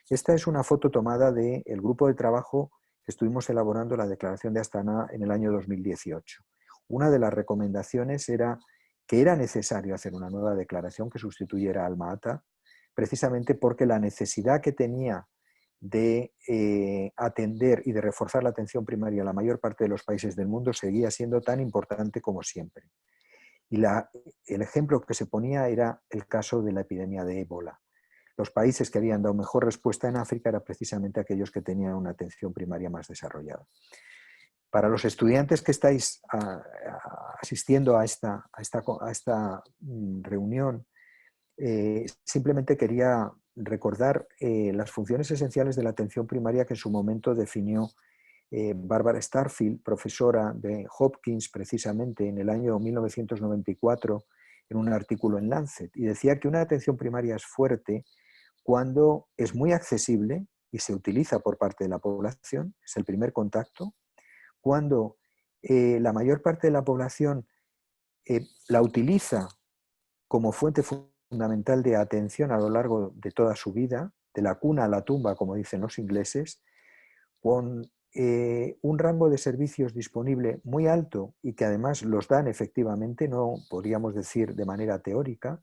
Esta es una foto tomada del grupo de trabajo que estuvimos elaborando la Declaración de Astana en el año 2018. Una de las recomendaciones era que era necesario hacer una nueva declaración que sustituyera a Alma-Ata, precisamente porque la necesidad que tenía de atender y de reforzar la atención primaria en la mayor parte de los países del mundo seguía siendo tan importante como siempre. Y el ejemplo que se ponía era el caso de la epidemia de ébola. Los países que habían dado mejor respuesta en África eran precisamente aquellos que tenían una atención primaria más desarrollada. Para los estudiantes que estáis asistiendo a esta reunión, simplemente quería recordar las funciones esenciales de la atención primaria que en su momento definió Barbara Starfield, profesora de Hopkins, precisamente en el año 1994, en un artículo en Lancet, y decía que una atención primaria es fuerte cuando es muy accesible y se utiliza por parte de la población, es el primer contacto, cuando la mayor parte de la población la utiliza como fuente fundamental de atención a lo largo de toda su vida, de la cuna a la tumba, como dicen los ingleses, con un rango de servicios disponible muy alto y que además los dan efectivamente, no podríamos decir de manera teórica,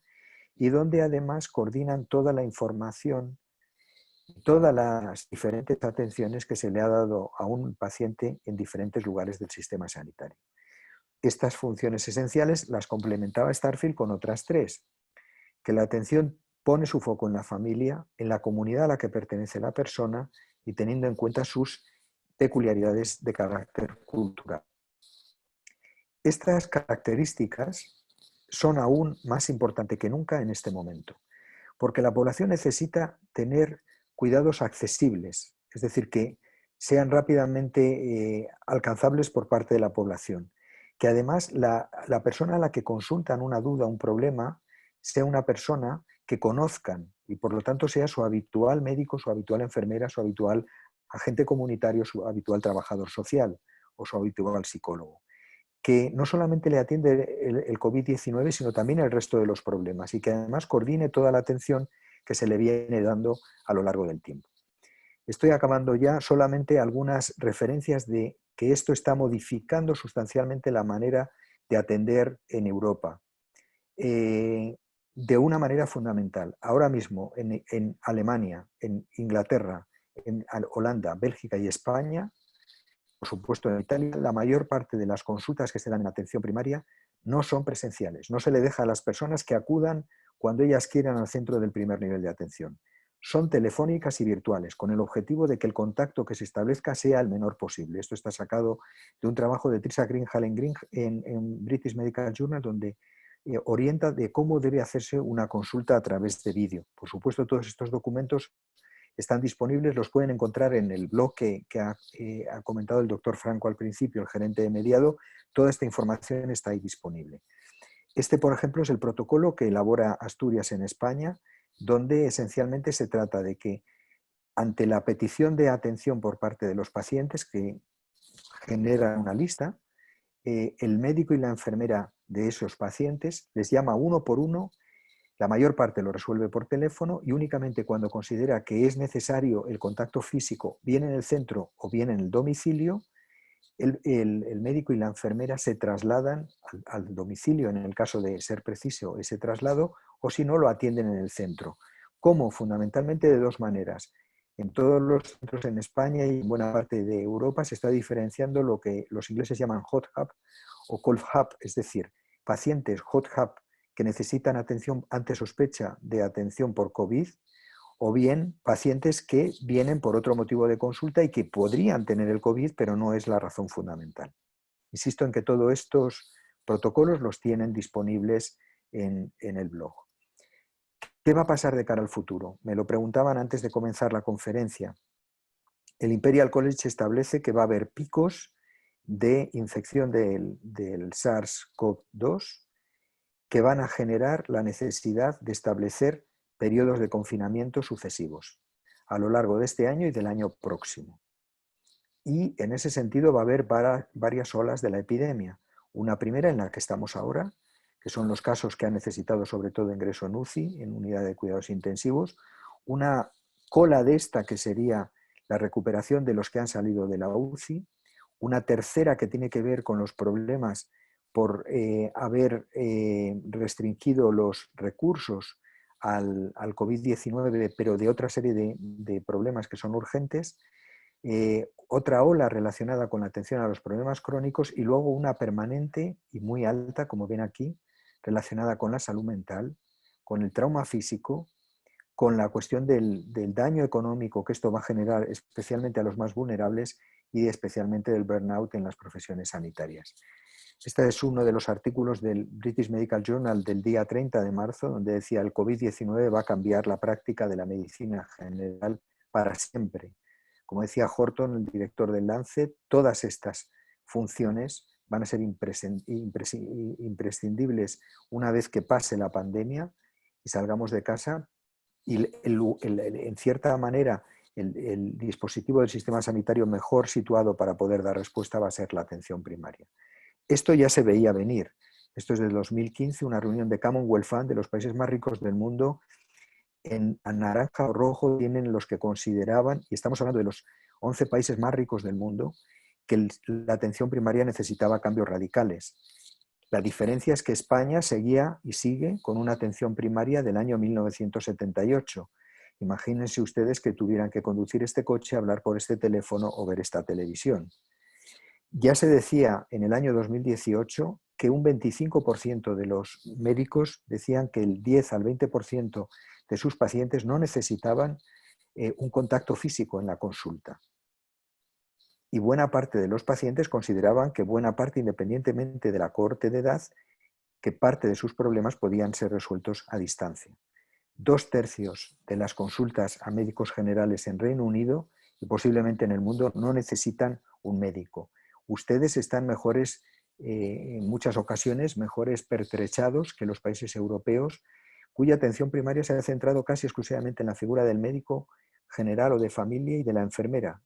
y donde además coordinan toda la información, todas las diferentes atenciones que se le ha dado a un paciente en diferentes lugares del sistema sanitario. Estas funciones esenciales las complementaba Starfield con otras tres: que la atención pone su foco en la familia, en la comunidad a la que pertenece la persona y teniendo en cuenta sus peculiaridades de carácter cultural. Estas características son aún más importantes que nunca en este momento, porque la población necesita tener cuidados accesibles, es decir, que sean rápidamente alcanzables por parte de la población, que además la persona a la que consultan una duda, un problema, sea una persona que conozcan y por lo tanto sea su habitual médico, su habitual enfermera, su habitual agente comunitario, su habitual trabajador social o su habitual psicólogo, que no solamente le atiende el COVID-19, sino también el resto de los problemas y que además coordine toda la atención que se le viene dando a lo largo del tiempo. Estoy acabando ya, solamente algunas referencias de que esto está modificando sustancialmente la manera de atender en Europa. De una manera fundamental. Ahora mismo en Alemania, en Inglaterra, en Holanda, Bélgica y España, por supuesto en Italia, la mayor parte de las consultas que se dan en atención primaria no son presenciales. No se le deja a las personas que acudan cuando ellas quieran al centro del primer nivel de atención. Son telefónicas y virtuales, con el objetivo de que el contacto que se establezca sea el menor posible. Esto está sacado de un trabajo de Trisha Green en British Medical Journal, donde orienta de cómo debe hacerse una consulta a través de vídeo. Por supuesto, todos estos documentos están disponibles, los pueden encontrar en el blog que ha comentado el doctor Franco al principio, el gerente de Mediado. Toda esta información está ahí disponible. Este, por ejemplo, es el protocolo que elabora Asturias en España, donde esencialmente se trata de que ante la petición de atención por parte de los pacientes, que genera una lista, el médico y la enfermera de esos pacientes les llama uno por uno. La mayor parte lo resuelve por teléfono y únicamente cuando considera que es necesario el contacto físico, bien en el centro o bien en el domicilio, el médico y la enfermera se trasladan al domicilio en el caso de ser preciso ese traslado, o si no, lo atienden en el centro. ¿Cómo? Fundamentalmente de dos maneras. En todos los centros en España y en buena parte de Europa se está diferenciando lo que los ingleses llaman hot hub o cold hub, es decir, pacientes hot hub que necesitan atención ante sospecha de atención por COVID, o bien pacientes que vienen por otro motivo de consulta y que podrían tener el COVID, pero no es la razón fundamental. Insisto en que todos estos protocolos los tienen disponibles en el blog. ¿Qué va a pasar de cara al futuro? Me lo preguntaban antes de comenzar la conferencia. El Imperial College establece que va a haber picos de infección del SARS-CoV-2 que van a generar la necesidad de establecer periodos de confinamiento sucesivos a lo largo de este año y del año próximo. Y en ese sentido va a haber varias olas de la epidemia. Una primera en la que estamos ahora, que son los casos que han necesitado sobre todo ingreso en UCI, en unidad de cuidados intensivos. Una cola de esta que sería la recuperación de los que han salido de la UCI. Una tercera que tiene que ver con los problemas por haber restringido los recursos al COVID-19, pero de otra serie de problemas que son urgentes. Otra ola relacionada con la atención a los problemas crónicos y luego una permanente y muy alta, como ven aquí, relacionada con la salud mental, con el trauma físico, con la cuestión del daño económico que esto va a generar especialmente a los más vulnerables y especialmente del burnout en las profesiones sanitarias. Este es uno de los artículos del British Medical Journal del día 30 de marzo, donde decía el COVID-19 va a cambiar la práctica de la medicina general para siempre. Como decía Horton, el director del Lancet, todas estas funciones van a ser imprescindibles una vez que pase la pandemia y salgamos de casa. Y en cierta manera el dispositivo del sistema sanitario mejor situado para poder dar respuesta va a ser la atención primaria. Esto ya se veía venir. Esto es del 2015, una reunión de Commonwealth Fund de los países más ricos del mundo. En naranja o rojo tienen los que consideraban, y estamos hablando de los 11 países más ricos del mundo, que la atención primaria necesitaba cambios radicales. La diferencia es que España seguía y sigue con una atención primaria del año 1978. Imagínense ustedes que tuvieran que conducir este coche, hablar por este teléfono o ver esta televisión. Ya se decía en el año 2018 que un 25% de los médicos decían que el 10 al 20% de sus pacientes no necesitaban un contacto físico en la consulta. Y buena parte de los pacientes consideraban que buena parte, independientemente de la cohorte de edad, que parte de sus problemas podían ser resueltos a distancia. 2/3 de las consultas a médicos generales en Reino Unido y posiblemente en el mundo no necesitan un médico. Ustedes están mejores, en muchas ocasiones, mejores pertrechados que los países europeos, cuya atención primaria se ha centrado casi exclusivamente en la figura del médico general o de familia y de la enfermera.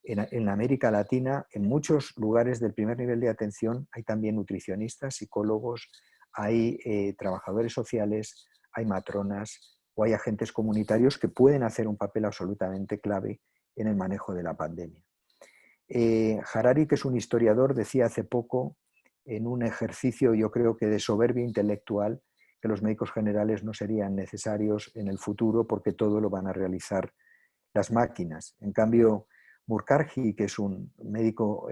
En América Latina, en muchos lugares del primer nivel de atención, hay también nutricionistas, psicólogos, hay trabajadores sociales, hay matronas o hay agentes comunitarios que pueden hacer un papel absolutamente clave en el manejo de la pandemia. Harari, que es un historiador, decía hace poco, en un ejercicio, yo creo que de soberbia intelectual, que los médicos generales no serían necesarios en el futuro porque todo lo van a realizar las máquinas. En cambio, Mukherjee, que es un médico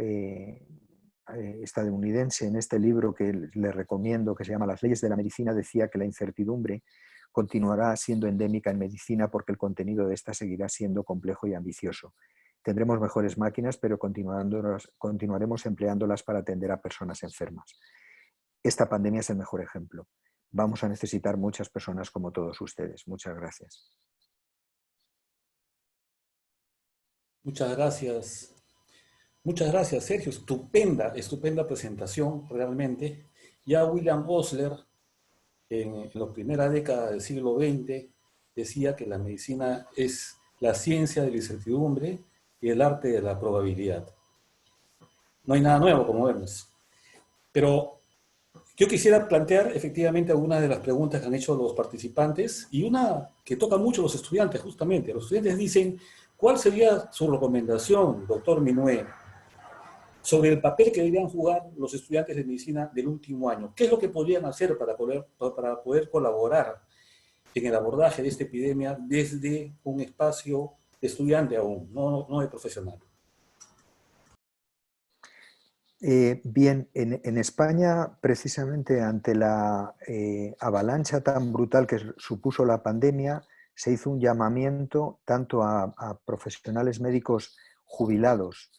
estadounidense, en este libro que le recomiendo, que se llama Las leyes de la medicina, decía que la incertidumbre continuará siendo endémica en medicina porque el contenido de esta seguirá siendo complejo y ambicioso. Tendremos mejores máquinas, pero continuaremos empleándolas para atender a personas enfermas. Esta pandemia es el mejor ejemplo. Vamos a necesitar muchas personas como todos ustedes. Muchas gracias. Muchas gracias. Muchas gracias, Sergio. Estupenda presentación, realmente. Ya William Osler, en la primera década del siglo XX, decía que la medicina es la ciencia de la incertidumbre y el arte de la probabilidad. No hay nada nuevo, como vemos. Pero yo quisiera plantear efectivamente algunas de las preguntas que han hecho los participantes y una que toca mucho a los estudiantes, justamente. Los estudiantes dicen, ¿cuál sería su recomendación, doctor Minué, sobre el papel que deberían jugar los estudiantes de medicina del último año? ¿Qué es lo que podrían hacer para poder colaborar en el abordaje de esta epidemia desde un espacio de estudiante aún, no de profesional? Bien, en España, precisamente ante la avalancha tan brutal que supuso la pandemia, se hizo un llamamiento tanto a profesionales médicos jubilados,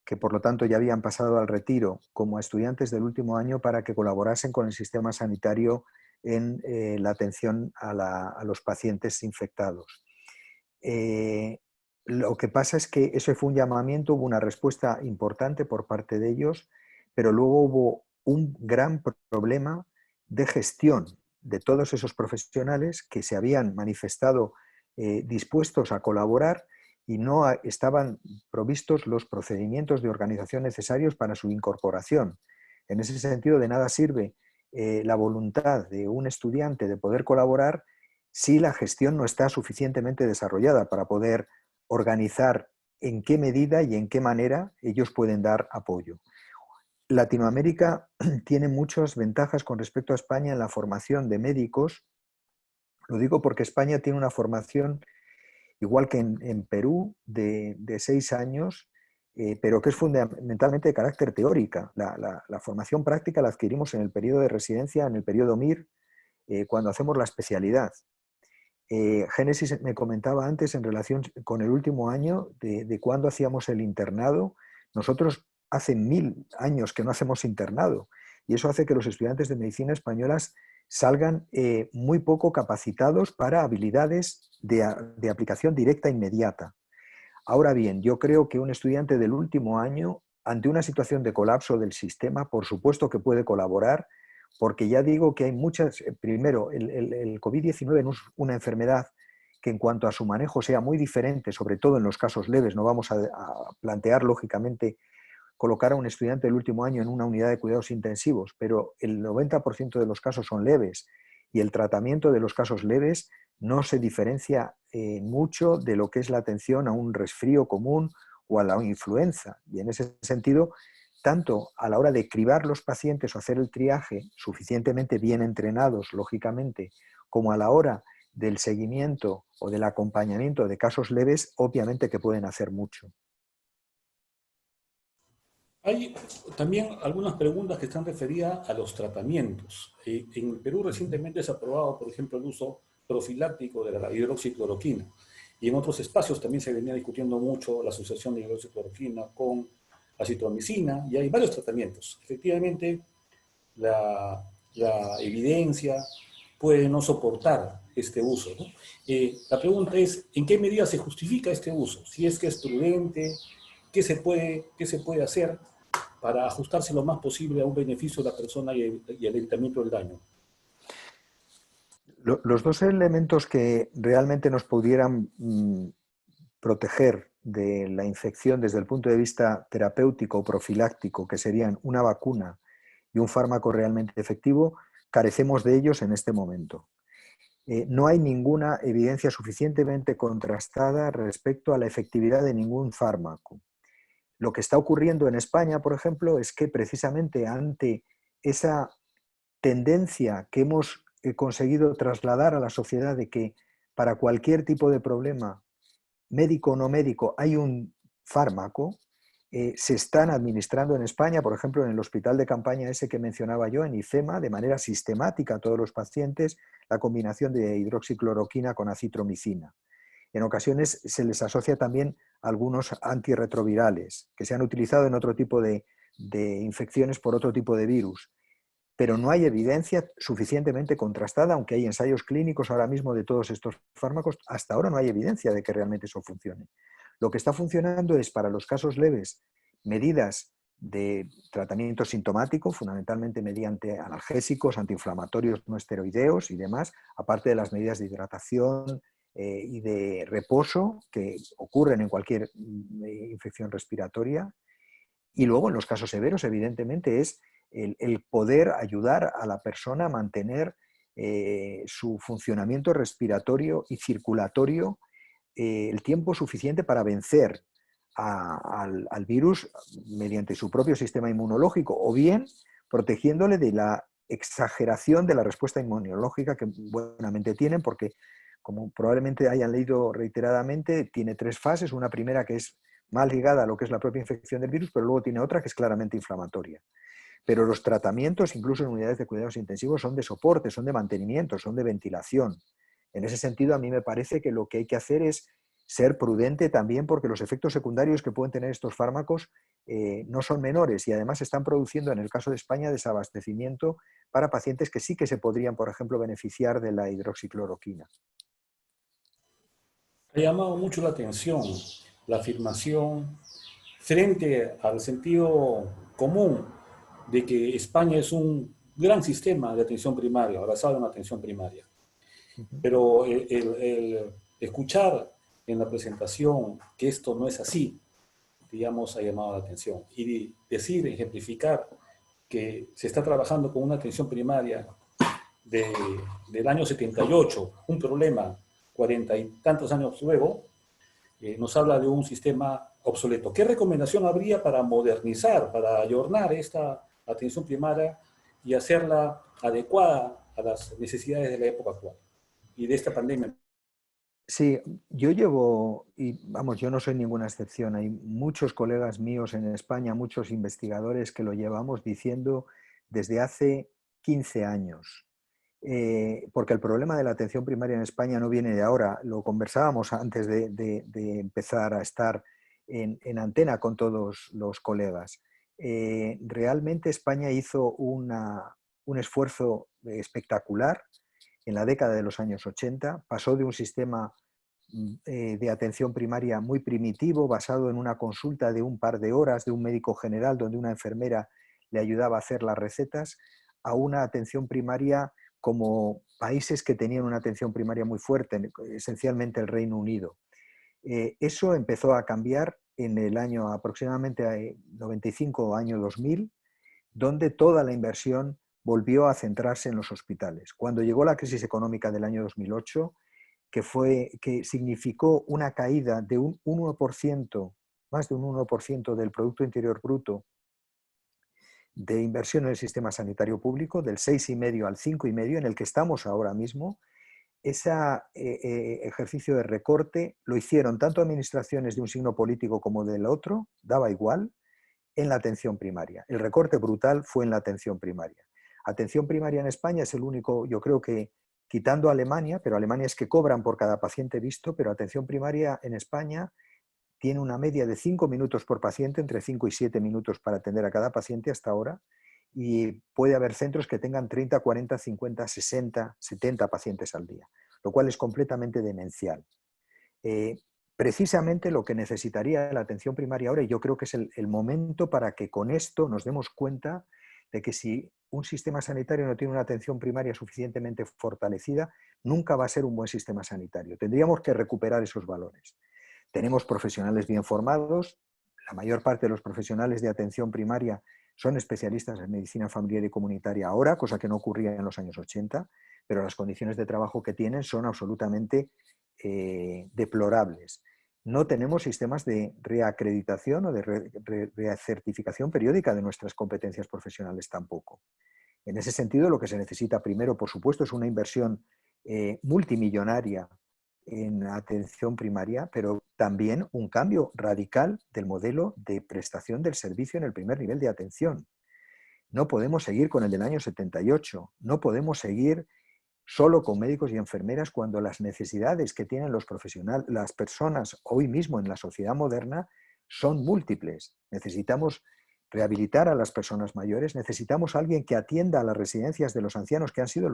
que por lo tanto ya habían pasado al retiro, como a estudiantes del último año para que colaborasen con el sistema sanitario en la atención a los pacientes infectados. Lo que pasa es que eso fue un llamamiento, hubo una respuesta importante por parte de ellos, pero luego hubo un gran problema de gestión de todos esos profesionales que se habían manifestado dispuestos a colaborar y no estaban provistos los procedimientos de organización necesarios para su incorporación. En ese sentido, de nada sirve la voluntad de un estudiante de poder colaborar si la gestión no está suficientemente desarrollada para poder organizar en qué medida y en qué manera ellos pueden dar apoyo. Latinoamérica tiene muchas ventajas con respecto a España en la formación de médicos. Lo digo porque España tiene una formación, igual que en Perú, de 6 años, pero que es fundamentalmente de carácter teórica. La formación práctica la adquirimos en el periodo de residencia, en el periodo MIR, cuando hacemos la especialidad. Génesis me comentaba antes en relación con el último año de cuando hacíamos el internado. Nosotros hace 1000 años que no hacemos internado y eso hace que los estudiantes de medicina españolas salgan muy poco capacitados para habilidades de aplicación directa inmediata. Ahora bien, yo creo que un estudiante del último año, ante una situación de colapso del sistema, por supuesto que puede colaborar, porque ya digo que hay muchas, primero, el COVID-19 es una enfermedad que en cuanto a su manejo sea muy diferente, sobre todo en los casos leves. No vamos a plantear, lógicamente, colocar a un estudiante del último año en una unidad de cuidados intensivos, pero el 90% de los casos son leves y el tratamiento de los casos leves no se diferencia mucho de lo que es la atención a un resfrío común o a la influenza. Y en ese sentido, tanto a la hora de cribar los pacientes o hacer el triaje suficientemente bien entrenados, lógicamente, como a la hora del seguimiento o del acompañamiento de casos leves, obviamente que pueden hacer mucho. Hay también algunas preguntas que están referidas a los tratamientos. En el Perú recientemente se ha aprobado, por ejemplo, el uso profiláctico de la hidroxicloroquina. Y en otros espacios también se venía discutiendo mucho la asociación de hidroxicloroquina con acitromicina, y hay varios tratamientos. Efectivamente, la evidencia puede no soportar este uso, ¿no? La pregunta es, ¿en qué medida se justifica este uso? Si es que es prudente, qué se puede hacer para ajustarse lo más posible a un beneficio de la persona y al evitamiento del daño? Los dos elementos que realmente nos pudieran proteger de la infección desde el punto de vista terapéutico o profiláctico, que serían una vacuna y un fármaco realmente efectivo, carecemos de ellos en este momento. No hay ninguna evidencia suficientemente contrastada respecto a la efectividad de ningún fármaco. Lo que está ocurriendo en España, por ejemplo, es que precisamente ante esa tendencia que hemos conseguido trasladar a la sociedad de que para cualquier tipo de problema, médico o no médico, hay un fármaco, se están administrando en España, por ejemplo, en el hospital de campaña ese que mencionaba yo, en IFEMA, de manera sistemática a todos los pacientes, la combinación de hidroxicloroquina con acitromicina. En ocasiones se les asocia también algunos antirretrovirales que se han utilizado en otro tipo de infecciones por otro tipo de virus. Pero no hay evidencia suficientemente contrastada, aunque hay ensayos clínicos ahora mismo de todos estos fármacos, hasta ahora no hay evidencia de que realmente eso funcione. Lo que está funcionando es, para los casos leves, medidas de tratamiento sintomático, fundamentalmente mediante analgésicos, antiinflamatorios no esteroideos y demás, aparte de las medidas de hidratación y de reposo que ocurren en cualquier infección respiratoria. Y luego, en los casos severos, evidentemente, es el poder ayudar a la persona a mantener su funcionamiento respiratorio y circulatorio el tiempo suficiente para vencer al virus mediante su propio sistema inmunológico, o bien protegiéndole de la exageración de la respuesta inmunológica que buenamente tienen, porque, como probablemente hayan leído reiteradamente, tiene tres fases. Una primera que es más ligada a lo que es la propia infección del virus, pero luego tiene otra que es claramente inflamatoria. Pero los tratamientos, incluso en unidades de cuidados intensivos, son de soporte, son de mantenimiento, son de ventilación. En ese sentido, a mí me parece que lo que hay que hacer es ser prudente también, porque los efectos secundarios que pueden tener estos fármacos no son menores, y además se están produciendo, en el caso de España, desabastecimiento para pacientes que sí que se podrían, por ejemplo, beneficiar de la hidroxicloroquina. Ha llamado mucho la atención la afirmación frente al sentido común de que España es un gran sistema de atención primaria, basado en la atención primaria. Pero el escuchar en la presentación que esto no es así, digamos, ha llamado la atención. Y decir, ejemplificar que se está trabajando con una atención primaria del año 78, un problema 40 y tantos años luego, nos habla de un sistema obsoleto. ¿Qué recomendación habría para modernizar, para ayornar esta atención primaria y hacerla adecuada a las necesidades de la época actual y de esta pandemia? Sí, yo llevo, y vamos, yo no soy ninguna excepción, hay muchos colegas míos en España, muchos investigadores que lo llevamos diciendo desde hace 15 años. Porque el problema de la atención primaria en España no viene de ahora, lo conversábamos antes de empezar a estar en antena con todos los colegas. Realmente España hizo un esfuerzo espectacular en la década de los años 80, pasó de un sistema de atención primaria muy primitivo, basado en una consulta de un par de horas de un médico general, donde una enfermera le ayudaba a hacer las recetas, a una atención primaria como países que tenían una atención primaria muy fuerte, esencialmente el Reino Unido. Eso empezó a cambiar en el año aproximadamente 95, año 2000, donde toda la inversión volvió a centrarse en los hospitales. Cuando llegó la crisis económica del año 2008, que significó una caída de un 1%, más de un 1% del Producto Interior Bruto de inversión en el sistema sanitario público, del 6,5 al 5,5, en el que estamos ahora mismo, ese ejercicio de recorte lo hicieron tanto administraciones de un signo político como del otro, daba igual, en la atención primaria. El recorte brutal fue en la atención primaria. Atención primaria en España es el único, yo creo que, quitando Alemania, pero Alemania es que cobran por cada paciente visto, pero atención primaria en España tiene una media de 5 minutos por paciente, entre 5 y 7 minutos para atender a cada paciente hasta ahora, y puede haber centros que tengan 30, 40, 50, 60, 70 pacientes al día, lo cual es completamente demencial. Precisamente lo que necesitaría la atención primaria ahora, y yo creo que es el momento para que con esto nos demos cuenta de que si un sistema sanitario no tiene una atención primaria suficientemente fortalecida, nunca va a ser un buen sistema sanitario. Tendríamos que recuperar esos valores. Tenemos profesionales bien formados, la mayor parte de los profesionales de atención primaria son especialistas en medicina familiar y comunitaria ahora, cosa que no ocurría en los años 80, pero las condiciones de trabajo que tienen son absolutamente deplorables. No tenemos sistemas de reacreditación o de recertificación periódica de nuestras competencias profesionales tampoco. En ese sentido, lo que se necesita primero, por supuesto, es una inversión multimillonaria en atención primaria, pero también un cambio radical del modelo de prestación del servicio en el primer nivel de atención. No podemos seguir con el del año 78, no podemos seguir solo con médicos y enfermeras cuando las necesidades que tienen los profesionales, las personas hoy mismo en la sociedad moderna son múltiples. Necesitamos rehabilitar a las personas mayores, necesitamos a alguien que atienda a las residencias de los ancianos, que han sido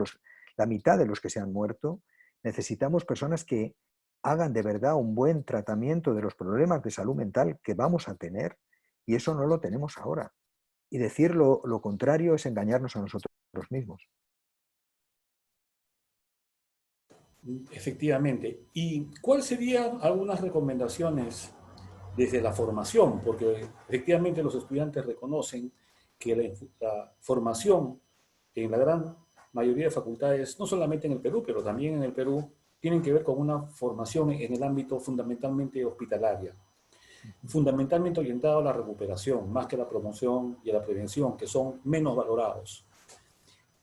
la mitad de los que se han muerto. Necesitamos personas que hagan de verdad un buen tratamiento de los problemas de salud mental que vamos a tener, y eso no lo tenemos ahora. Y decir lo contrario es engañarnos a nosotros mismos. Efectivamente. ¿Y cuáles serían algunas recomendaciones desde la formación? Porque efectivamente los estudiantes reconocen que la formación en la gran mayoría de facultades, no solamente en el Perú, pero también en el Perú, tienen que ver con una formación en el ámbito fundamentalmente hospitalaria, fundamentalmente orientado a la recuperación, más que a la promoción y a la prevención, que son menos valorados.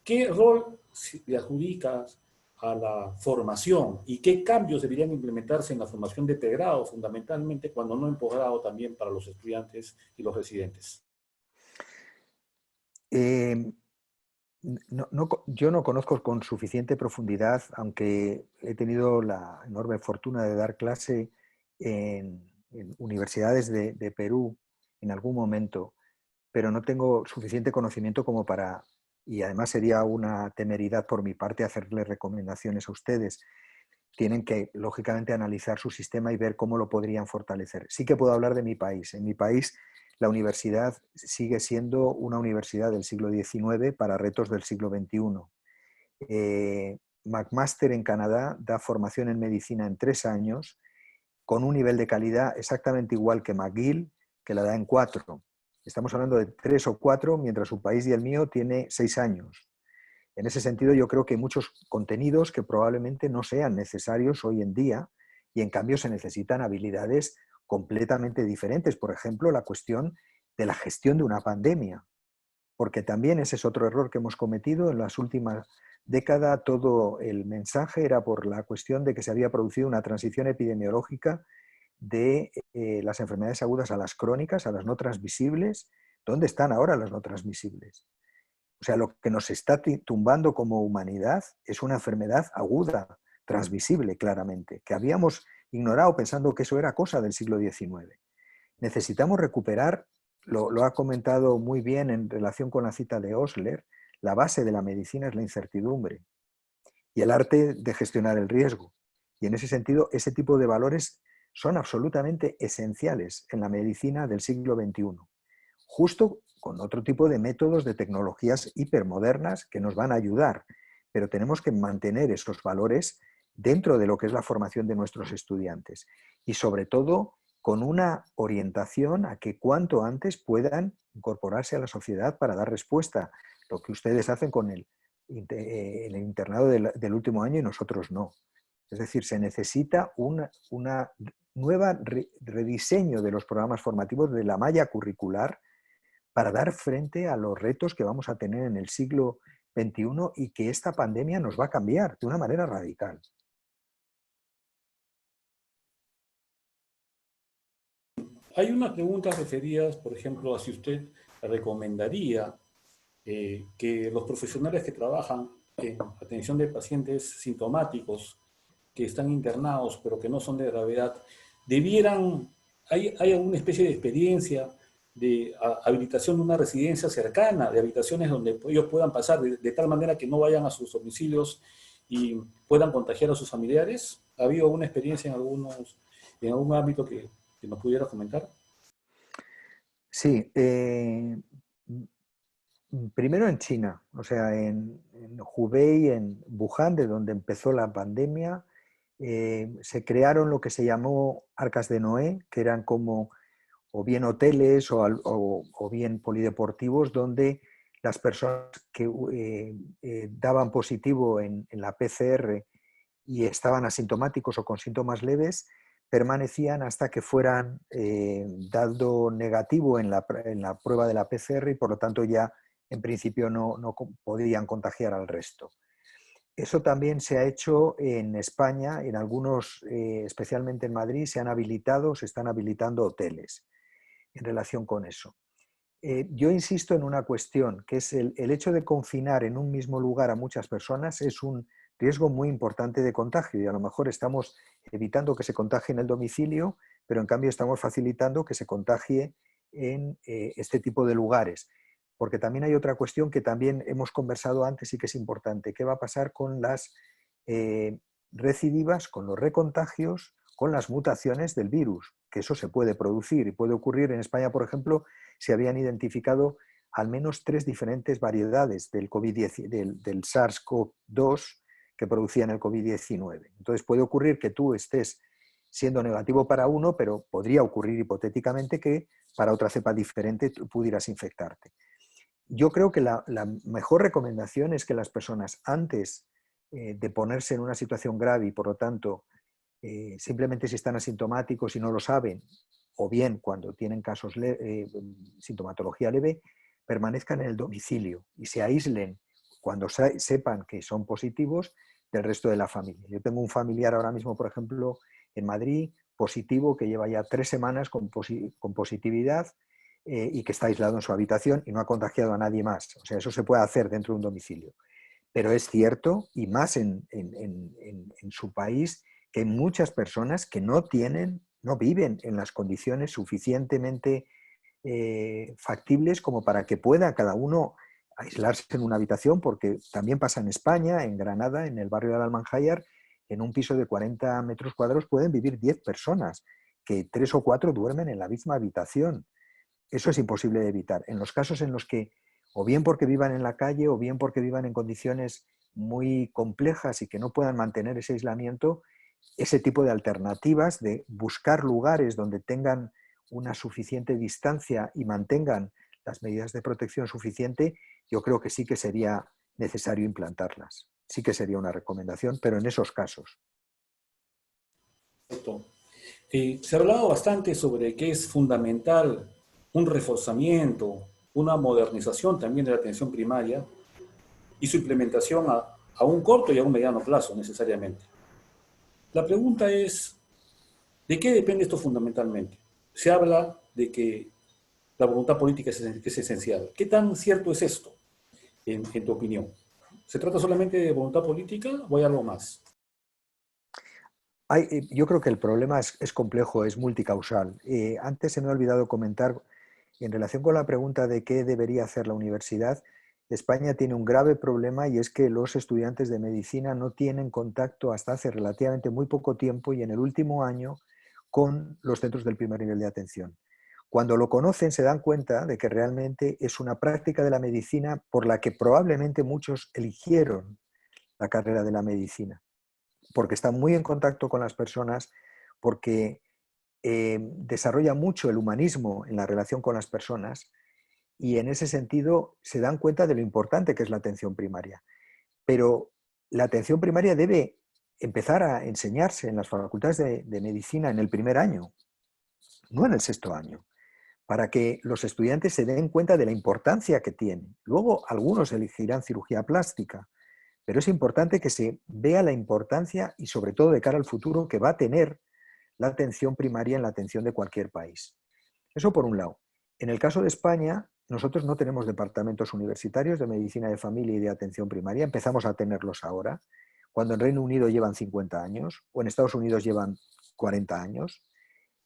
¿Qué rol le adjudicas a la formación y qué cambios deberían implementarse en la formación de pregrado, fundamentalmente, cuando no en posgrado también para los estudiantes y los residentes? Yo no conozco con suficiente profundidad, aunque he tenido la enorme fortuna de dar clase en universidades de Perú en algún momento, pero no tengo suficiente conocimiento como para, y además sería una temeridad por mi parte hacerle recomendaciones a ustedes. Tienen que, lógicamente, analizar su sistema y ver cómo lo podrían fortalecer. Sí que puedo hablar de mi país. En mi país, la universidad sigue siendo una universidad del siglo XIX para retos del siglo XXI. McMaster en Canadá da formación en medicina en 3 años, con un nivel de calidad exactamente igual que McGill, que la da en 4. Estamos hablando de 3 o 4, mientras su país y el mío tiene 6 años. En ese sentido, yo creo que hay muchos contenidos que probablemente no sean necesarios hoy en día y en cambio se necesitan habilidades completamente diferentes. Por ejemplo, la cuestión de la gestión de una pandemia, porque también ese es otro error que hemos cometido en las últimas décadas. Todo el mensaje era por la cuestión de que se había producido una transición epidemiológica de las enfermedades agudas a las crónicas, a las no transmisibles. ¿Dónde están ahora las no transmisibles? O sea, lo que nos está tumbando como humanidad es una enfermedad aguda, transmisible claramente, que habíamos ignorado pensando que eso era cosa del siglo XIX. Necesitamos recuperar, lo ha comentado muy bien en relación con la cita de Osler, la base de la medicina es la incertidumbre y el arte de gestionar el riesgo. Y en ese sentido, ese tipo de valores son absolutamente esenciales en la medicina del siglo XXI. Justo con otro tipo de métodos, de tecnologías hipermodernas que nos van a ayudar, pero tenemos que mantener esos valores dentro de lo que es la formación de nuestros estudiantes y sobre todo con una orientación a que cuanto antes puedan incorporarse a la sociedad para dar respuesta, lo que ustedes hacen con el internado del último año y nosotros no. Es decir, se necesita una nueva rediseño de los programas formativos, de la malla curricular, para dar frente a los retos que vamos a tener en el siglo XXI y que esta pandemia nos va a cambiar de una manera radical. hay unas preguntas referidas, por ejemplo, a si usted recomendaría que los profesionales que trabajan en atención de pacientes sintomáticos que están internados pero que no son de gravedad, debieran, hay alguna especie de experiencia de habilitación de una residencia cercana, de habitaciones donde ellos puedan pasar de tal manera que no vayan a sus domicilios y puedan contagiar a sus familiares? ¿Ha habido alguna experiencia en algún ámbito que nos pudiera comentar? Sí, primero en China, o sea, en Hubei, en Wuhan, de donde empezó la pandemia, se crearon lo que se llamó Arcas de Noé, que eran como o bien hoteles o bien polideportivos donde las personas que daban positivo en la PCR y estaban asintomáticos o con síntomas leves, permanecían hasta que fueran dado negativo en la prueba de la PCR y por lo tanto ya en principio no podían contagiar al resto. Eso también se ha hecho en España, en algunos, especialmente en Madrid, se están habilitando hoteles en relación con eso. Yo insisto en una cuestión, que es el hecho de confinar en un mismo lugar a muchas personas es un riesgo muy importante de contagio y a lo mejor estamos evitando que se contagie en el domicilio, pero en cambio estamos facilitando que se contagie en este tipo de lugares. Porque también hay otra cuestión que también hemos conversado antes y que es importante. ¿Qué va a pasar con las recidivas, con los recontagios, con las mutaciones del virus? Que eso se puede producir y puede ocurrir. En España, por ejemplo, se habían identificado al menos 3 diferentes variedades del SARS-CoV-2 que producían el COVID-19. Entonces puede ocurrir que tú estés siendo negativo para uno, pero podría ocurrir hipotéticamente que para otra cepa diferente tú pudieras infectarte. Yo creo que la mejor recomendación es que las personas antes de ponerse en una situación grave y por lo tanto simplemente si están asintomáticos y no lo saben, o bien cuando tienen casos sintomatología leve, permanezcan en el domicilio y se aíslen cuando sepan que son positivos del resto de la familia. Yo tengo un familiar ahora mismo, por ejemplo, en Madrid, positivo, que lleva ya 3 semanas con positividad y que está aislado en su habitación y no ha contagiado a nadie más. O sea, eso se puede hacer dentro de un domicilio. Pero es cierto, y más en su país, que hay muchas personas que no viven en las condiciones suficientemente factibles como para que pueda cada uno aislarse en una habitación, porque también pasa en España, en Granada, en el barrio de Almanjayar, en un piso de 40 metros cuadrados pueden vivir 10 personas, que 3 o 4 duermen en la misma habitación. Eso es imposible de evitar. En los casos en los que, o bien porque vivan en la calle, o bien porque vivan en condiciones muy complejas y que no puedan mantener ese aislamiento, ese tipo de alternativas de buscar lugares donde tengan una suficiente distancia y mantengan las medidas de protección suficiente, yo creo que sí que sería necesario implantarlas. Sí que sería una recomendación, pero en esos casos. Perfecto. Se ha hablado bastante sobre que es fundamental un reforzamiento, una modernización también de la atención primaria y su implementación a un corto y a un mediano plazo necesariamente. La pregunta es, ¿de qué depende esto fundamentalmente? Se habla de que la voluntad política es esencial. ¿Qué tan cierto es esto, en tu opinión? ¿Se trata solamente de voluntad política o hay algo más? Yo creo que el problema es complejo, es multicausal. Antes se me ha olvidado comentar, en relación con la pregunta de qué debería hacer la universidad, España tiene un grave problema y es que los estudiantes de medicina no tienen contacto hasta hace relativamente muy poco tiempo y en el último año con los centros del primer nivel de atención. Cuando lo conocen se dan cuenta de que realmente es una práctica de la medicina por la que probablemente muchos eligieron la carrera de la medicina, porque está muy en contacto con las personas, porque desarrolla mucho el humanismo en la relación con las personas y en ese sentido se dan cuenta de lo importante que es la atención primaria. Pero la atención primaria debe empezar a enseñarse en las facultades de medicina en el primer año, no en el 6º año, para que los estudiantes se den cuenta de la importancia que tiene. Luego algunos elegirán cirugía plástica, pero es importante que se vea la importancia y sobre todo de cara al futuro que va a tener la atención primaria en la atención de cualquier país. Eso por un lado. En el caso de España, nosotros no tenemos departamentos universitarios de medicina de familia y de atención primaria. Empezamos a tenerlos ahora, cuando en Reino Unido llevan 50 años o en Estados Unidos llevan 40 años.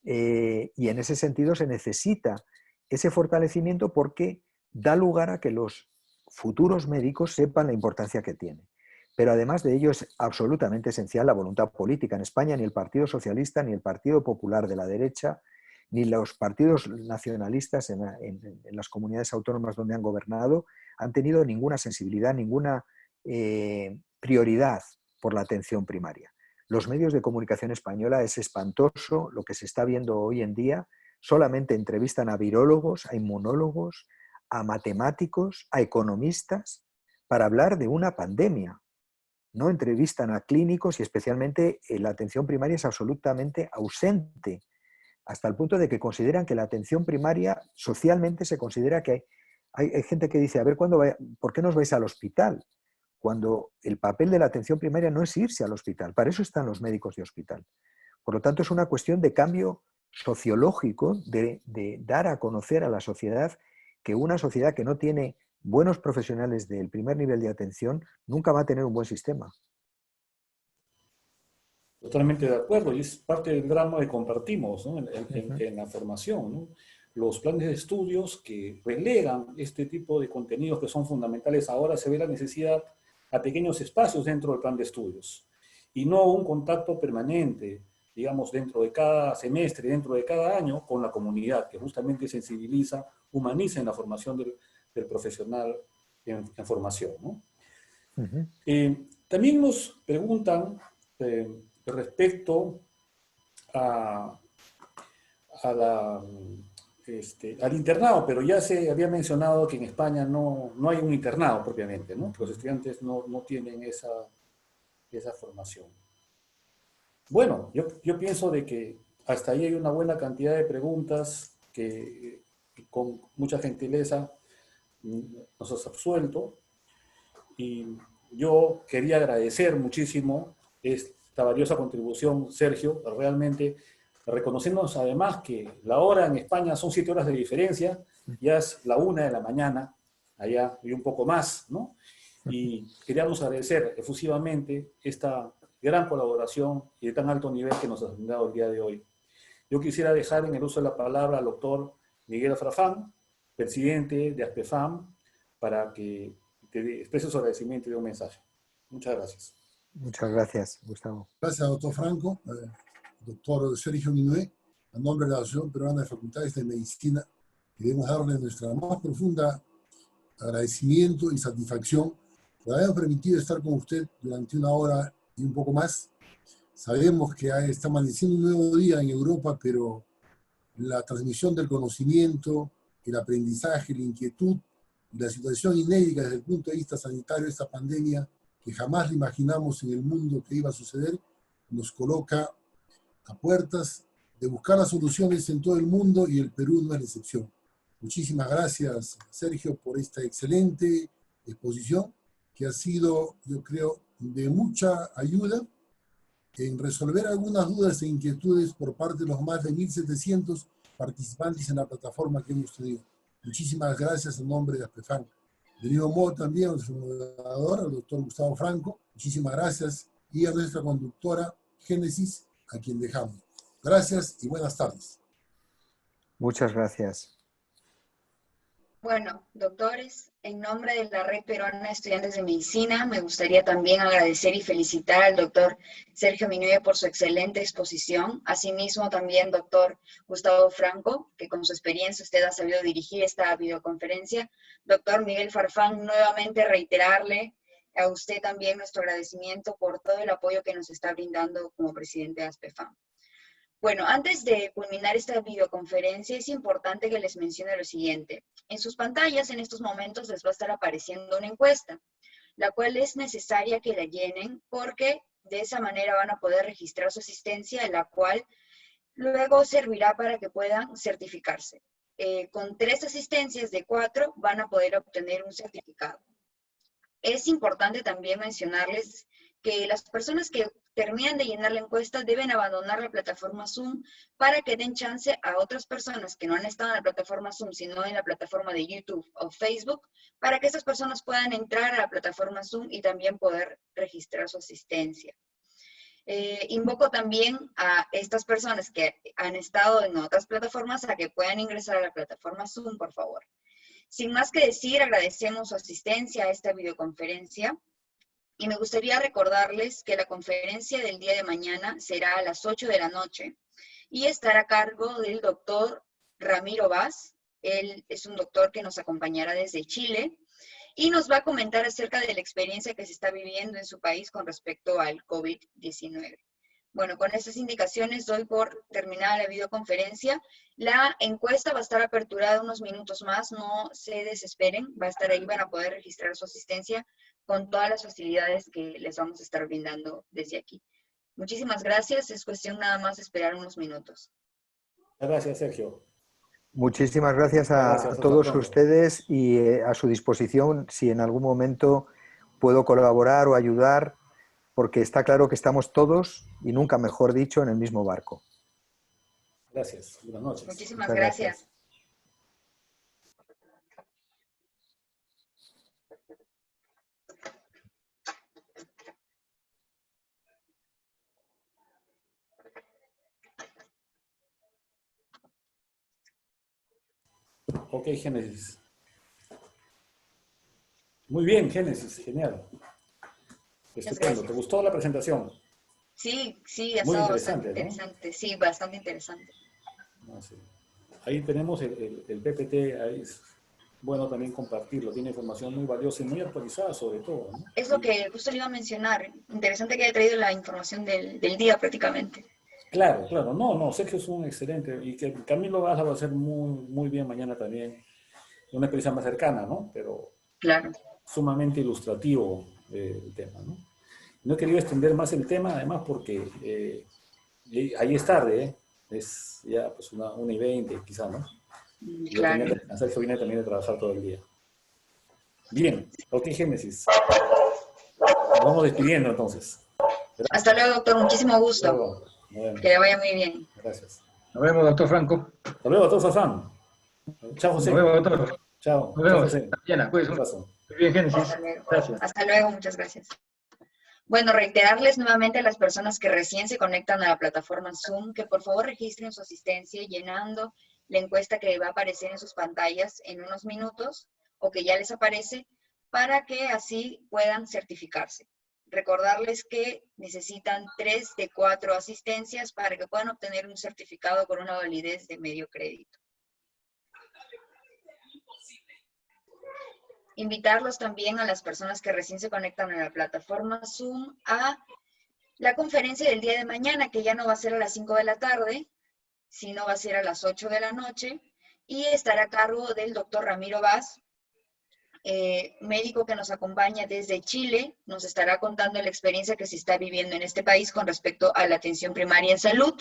Y en ese sentido se necesita ese fortalecimiento porque da lugar a que los futuros médicos sepan la importancia que tiene. Pero además de ello es absolutamente esencial la voluntad política. En España ni el Partido Socialista, ni el Partido Popular de la derecha, ni los partidos nacionalistas en las comunidades autónomas donde han gobernado han tenido ninguna sensibilidad, ninguna prioridad por la atención primaria. Los medios de comunicación española es espantoso lo que se está viendo hoy en día. Solamente entrevistan a virólogos, a inmunólogos, a matemáticos, a economistas, para hablar de una pandemia. No entrevistan a clínicos y especialmente la atención primaria es absolutamente ausente, hasta el punto de que consideran que la atención primaria, socialmente se considera que hay gente que dice, a ver, ¿por qué no os vais al hospital? Cuando el papel de la atención primaria no es irse al hospital, para eso están los médicos de hospital. Por lo tanto, es una cuestión de cambio sociológico, de dar a conocer a la sociedad que una sociedad que no tiene buenos profesionales del primer nivel de atención nunca va a tener un buen sistema. Totalmente de acuerdo, y es parte del drama que compartimos, ¿no? en la formación, ¿no? Los planes de estudios que relegan este tipo de contenidos que son fundamentales ahora, se ve la necesidad a pequeños espacios dentro del plan de estudios y no un contacto permanente, digamos, dentro de cada semestre, dentro de cada año, con la comunidad, que justamente sensibiliza, humaniza en la formación del profesional en formación, ¿no? También nos preguntan respecto al internado, pero ya se había mencionado que en España no hay un internado propiamente, ¿no? Los estudiantes no tienen esa formación. Bueno, yo pienso de que hasta ahí hay una buena cantidad de preguntas que con mucha gentileza nos has absuelto, y yo quería agradecer muchísimo esta valiosa contribución, Sergio, realmente reconociéndonos además que la hora en España son 7 horas de diferencia, ya es la 1 de la mañana, allá y un poco más, ¿no? Y queríamos agradecer efusivamente esta gran colaboración y de tan alto nivel que nos has brindado el día de hoy. Yo quisiera dejar en el uso de la palabra al doctor Miguel Farfán, presidente de ASPEFAM, para que te exprese su agradecimiento y dé un mensaje. Muchas gracias. Muchas gracias, Gustavo. Gracias, doctor Franco, doctor Sergio Minué, a nombre de la Asociación Peruana de Facultades de Medicina, queremos darle nuestra más profunda agradecimiento y satisfacción por habernos permitido estar con usted durante 1 hora y un poco más. Sabemos que está amaneciendo un nuevo día en Europa, pero la transmisión del conocimiento, el aprendizaje, la inquietud y la situación inédita desde el punto de vista sanitario de esta pandemia, que jamás le imaginamos en el mundo que iba a suceder, nos coloca a puertas de buscar las soluciones en todo el mundo, y el Perú no es la excepción. Muchísimas gracias, Sergio, por esta excelente exposición que ha sido, yo creo, de mucha ayuda en resolver algunas dudas e inquietudes por parte de los más de 1.700 participantes en la plataforma que hemos tenido. Muchísimas gracias en nombre de ASPEFAM. De mismo modo también a nuestro moderador, al doctor Gustavo Franco, muchísimas gracias, y a nuestra conductora Génesis, a quien dejamos. Gracias y buenas tardes. Muchas gracias. Bueno, doctores, en nombre de la Red Peruana de Estudiantes de Medicina, me gustaría también agradecer y felicitar al doctor Sergio Minué por su excelente exposición. Asimismo, también doctor Gustavo Franco, que con su experiencia usted ha sabido dirigir esta videoconferencia. Doctor Miguel Farfán, nuevamente reiterarle a usted también nuestro agradecimiento por todo el apoyo que nos está brindando como presidente de ASPEFAM. Bueno, antes de culminar esta videoconferencia, es importante que les mencione lo siguiente. En sus pantallas, en estos momentos, les va a estar apareciendo una encuesta, la cual es necesaria que la llenen porque de esa manera van a poder registrar su asistencia, la cual luego servirá para que puedan certificarse. Con 3 asistencias de 4 van a poder obtener un certificado. Es importante también mencionarles que las personas que terminan de llenar la encuesta, deben abandonar la plataforma Zoom para que den chance a otras personas que no han estado en la plataforma Zoom, sino en la plataforma de YouTube o Facebook, para que esas personas puedan entrar a la plataforma Zoom y también poder registrar su asistencia. Invoco también a estas personas que han estado en otras plataformas a que puedan ingresar a la plataforma Zoom, por favor. Sin más que decir, agradecemos su asistencia a esta videoconferencia. Y me gustaría recordarles que la conferencia del día de mañana será a las 8 de la noche y estará a cargo del doctor Ramiro Vaz. Él es un doctor que nos acompañará desde Chile y nos va a comentar acerca de la experiencia que se está viviendo en su país con respecto al COVID-19. Bueno, con estas indicaciones doy por terminada la videoconferencia. La encuesta va a estar aperturada unos minutos más, no se desesperen, va a estar ahí, van a poder registrar su asistencia con todas las facilidades que les vamos a estar brindando desde aquí. Muchísimas gracias, es cuestión nada más de esperar unos minutos. Gracias, Sergio. Muchísimas gracias a todos ustedes y a su disposición si en algún momento puedo colaborar o ayudar, porque está claro que estamos todos, y nunca mejor dicho, en el mismo barco. Gracias. Buenas noches. Muchísimas gracias. Ok, Génesis. Muy bien, Génesis, genial. Estupendo. ¿Te gustó la presentación? Sí, sí, ha muy estado interesante, bastante interesante. ¿No? Sí, bastante interesante. No, sí. Ahí tenemos el PPT, ahí es bueno también compartirlo. Tiene información muy valiosa y muy actualizada sobre todo, ¿no? Es lo que justo le iba a mencionar. Interesante que haya traído la información del día prácticamente. Claro, claro. No, Sergio es un excelente. Y que Camilo Baja va a ser muy, muy bien mañana también. Una experiencia más cercana, ¿no? Pero claro, sumamente ilustrativo el tema, ¿no? No he querido extender más el tema, además, porque ahí es tarde, ¿eh? Es ya pues una y 20 quizá, ¿no? Y yo tenía que descansar, yo vine también a trabajar todo el día. Bien, ok, Génesis. Nos vamos despidiendo entonces. Gracias. Hasta luego, doctor. Muchísimo gusto. Que le vaya muy bien. Gracias. Nos vemos, doctor Franco. Hasta luego, doctor Safán. Chao, José. Nos vemos, doctor. Chao. Nos vemos. José. Diana, cuídense. Muy bien, Génesis. Gracias. Hasta luego, muchas gracias. Bueno, reiterarles nuevamente a las personas que recién se conectan a la plataforma Zoom que por favor registren su asistencia llenando la encuesta que va a aparecer en sus pantallas en unos minutos o que ya les aparece para que así puedan certificarse. Recordarles que necesitan 3 de 4 asistencias para que puedan obtener un certificado con una validez de medio crédito. Invitarlos también a las personas que recién se conectan a la plataforma Zoom a la conferencia del día de mañana, que ya no va a ser a las 5 de la tarde, sino va a ser a las 8 de la noche, y estará a cargo del doctor Ramiro Vaz, médico que nos acompaña desde Chile, nos estará contando la experiencia que se está viviendo en este país con respecto a la atención primaria en salud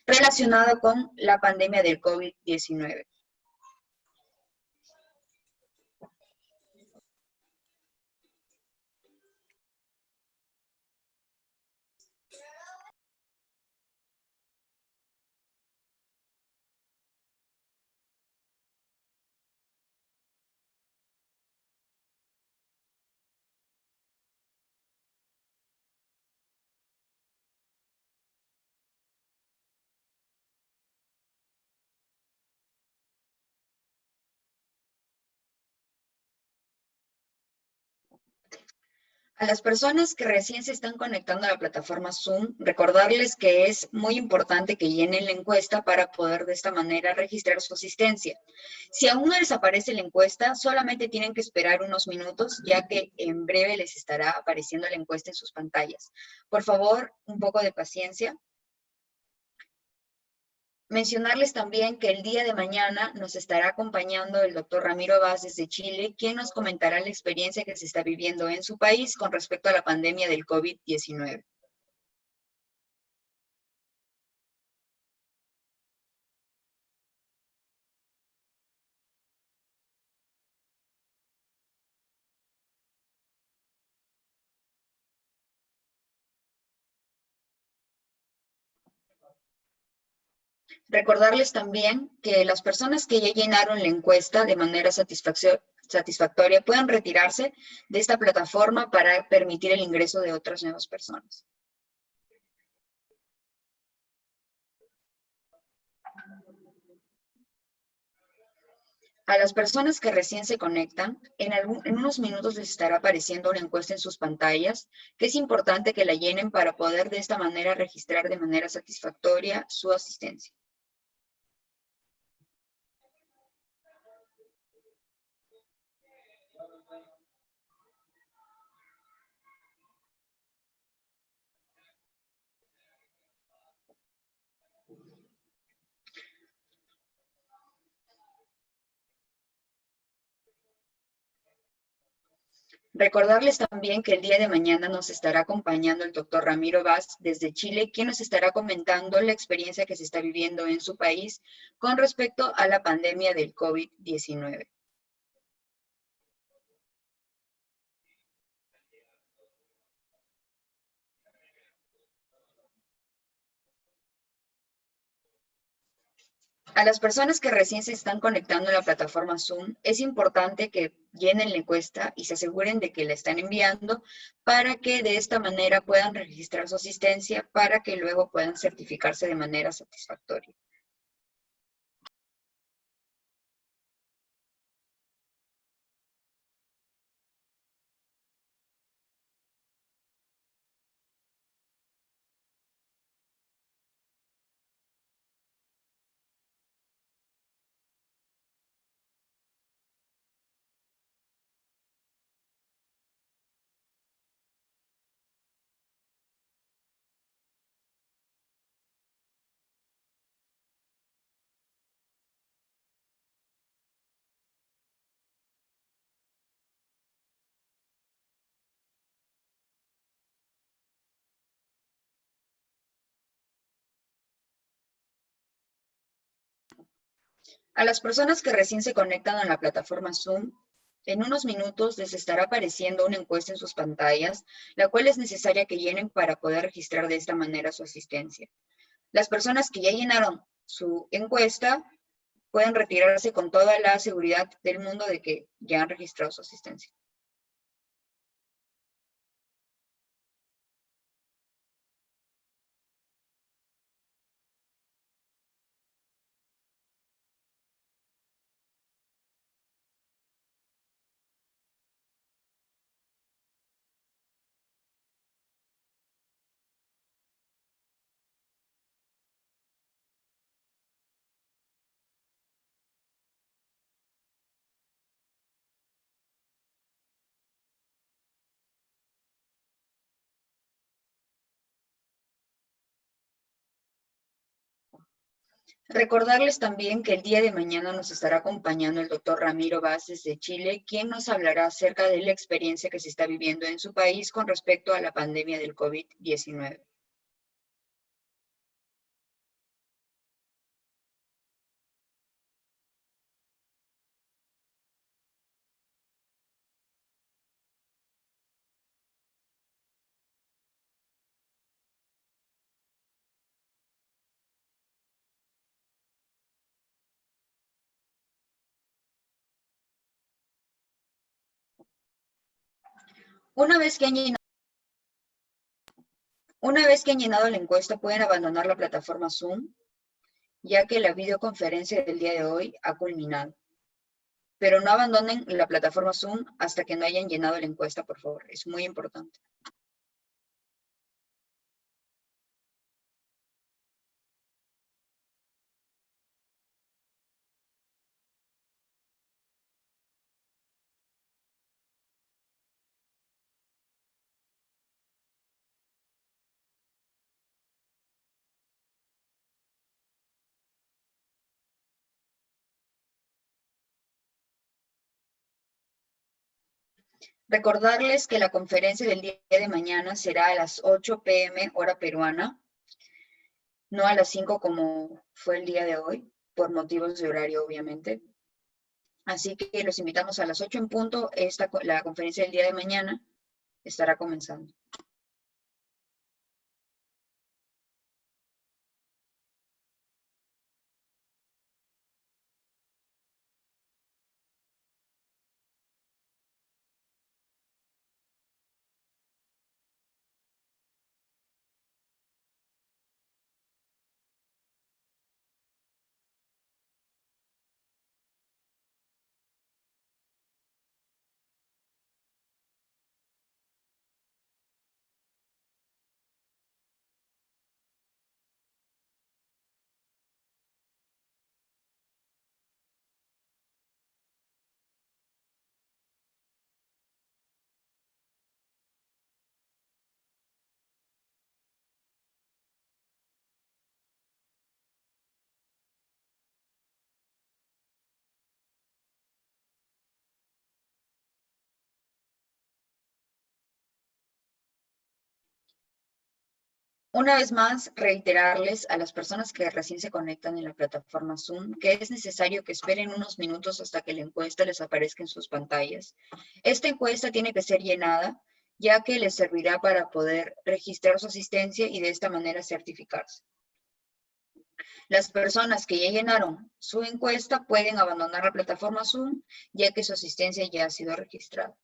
relacionada con la pandemia del COVID-19. A las personas que recién se están conectando a la plataforma Zoom, recordarles que es muy importante que llenen la encuesta para poder de esta manera registrar su asistencia. Si aún no les aparece la encuesta, solamente tienen que esperar unos minutos, ya que en breve les estará apareciendo la encuesta en sus pantallas. Por favor, un poco de paciencia. Mencionarles también que el día de mañana nos estará acompañando el doctor Ramiro Vaz desde Chile, quien nos comentará la experiencia que se está viviendo en su país con respecto a la pandemia del COVID-19. Recordarles también que las personas que ya llenaron la encuesta de manera satisfactoria pueden retirarse de esta plataforma para permitir el ingreso de otras nuevas personas. A las personas que recién se conectan, en unos minutos les estará apareciendo una encuesta en sus pantallas, que es importante que la llenen para poder de esta manera registrar de manera satisfactoria su asistencia. Recordarles también que el día de mañana nos estará acompañando el doctor Ramiro Vaz desde Chile, quien nos estará comentando la experiencia que se está viviendo en su país con respecto a la pandemia del COVID-19. A las personas que recién se están conectando a la plataforma Zoom, es importante que llenen la encuesta y se aseguren de que la están enviando para que de esta manera puedan registrar su asistencia para que luego puedan certificarse de manera satisfactoria. A las personas que recién se conectan a la plataforma Zoom, en unos minutos les estará apareciendo una encuesta en sus pantallas, la cual es necesaria que llenen para poder registrar de esta manera su asistencia. Las personas que ya llenaron su encuesta pueden retirarse con toda la seguridad del mundo de que ya han registrado su asistencia. Recordarles también que el día de mañana nos estará acompañando el doctor Ramiro Vaz desde Chile, quien nos hablará acerca de la experiencia que se está viviendo en su país con respecto a la pandemia del COVID-19. Una vez que han llenado la encuesta, pueden abandonar la plataforma Zoom, ya que la videoconferencia del día de hoy ha culminado. Pero no abandonen la plataforma Zoom hasta que no hayan llenado la encuesta, por favor. Es muy importante. Recordarles que la conferencia del día de mañana será a las 8 p.m. hora peruana, no a las 5 como fue el día de hoy, por motivos de horario, obviamente. Así que los invitamos a las 8 en punto. La conferencia del día de mañana estará comenzando. Una vez más, reiterarles a las personas que recién se conectan en la plataforma Zoom que es necesario que esperen unos minutos hasta que la encuesta les aparezca en sus pantallas. Esta encuesta tiene que ser llenada, ya que les servirá para poder registrar su asistencia y de esta manera certificarse. Las personas que ya llenaron su encuesta pueden abandonar la plataforma Zoom, ya que su asistencia ya ha sido registrada.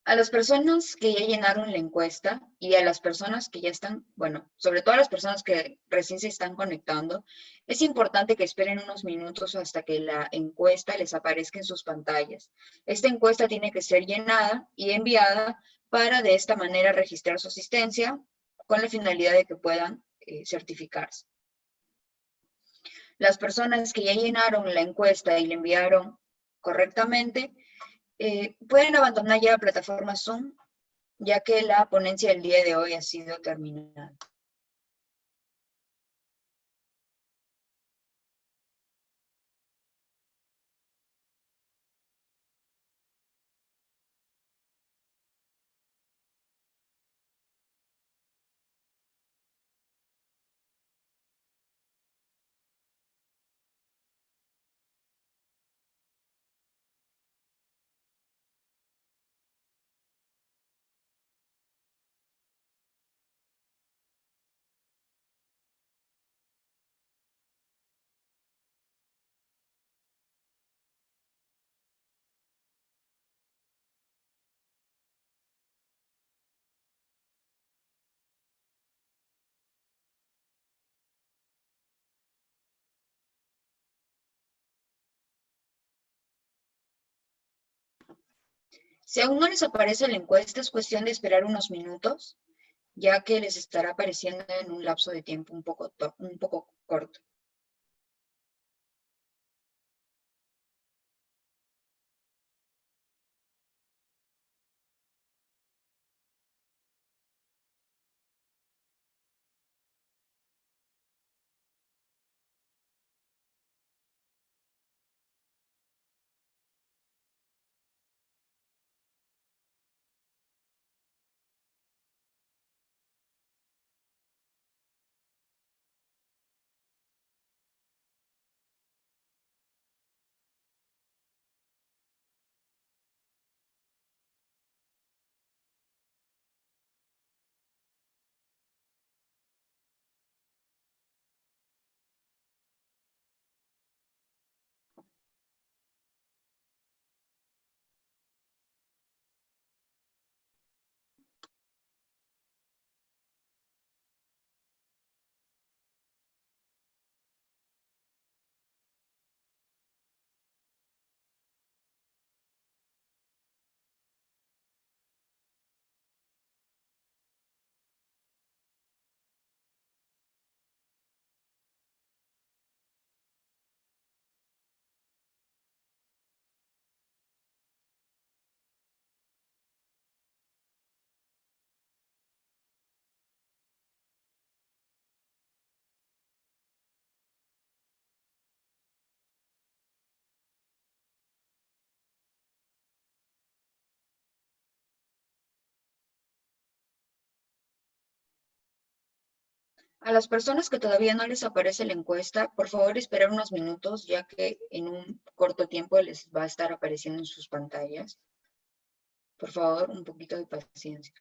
A las personas que ya llenaron la encuesta y a las personas que ya están, bueno, sobre todo a las personas que recién se están conectando, es importante que esperen unos minutos hasta que la encuesta les aparezca en sus pantallas. Esta encuesta tiene que ser llenada y enviada para de esta manera registrar su asistencia con la finalidad de que puedan certificarse. Las personas que ya llenaron la encuesta y la enviaron correctamente, pueden abandonar ya la plataforma Zoom, ya que la ponencia del día de hoy ha sido terminada. Si aún no les aparece la encuesta, es cuestión de esperar unos minutos, ya que les estará apareciendo en un lapso de tiempo un poco corto. A las personas que todavía no les aparece la encuesta, por favor esperar unos minutos, ya que en un corto tiempo les va a estar apareciendo en sus pantallas. Por favor, un poquito de paciencia.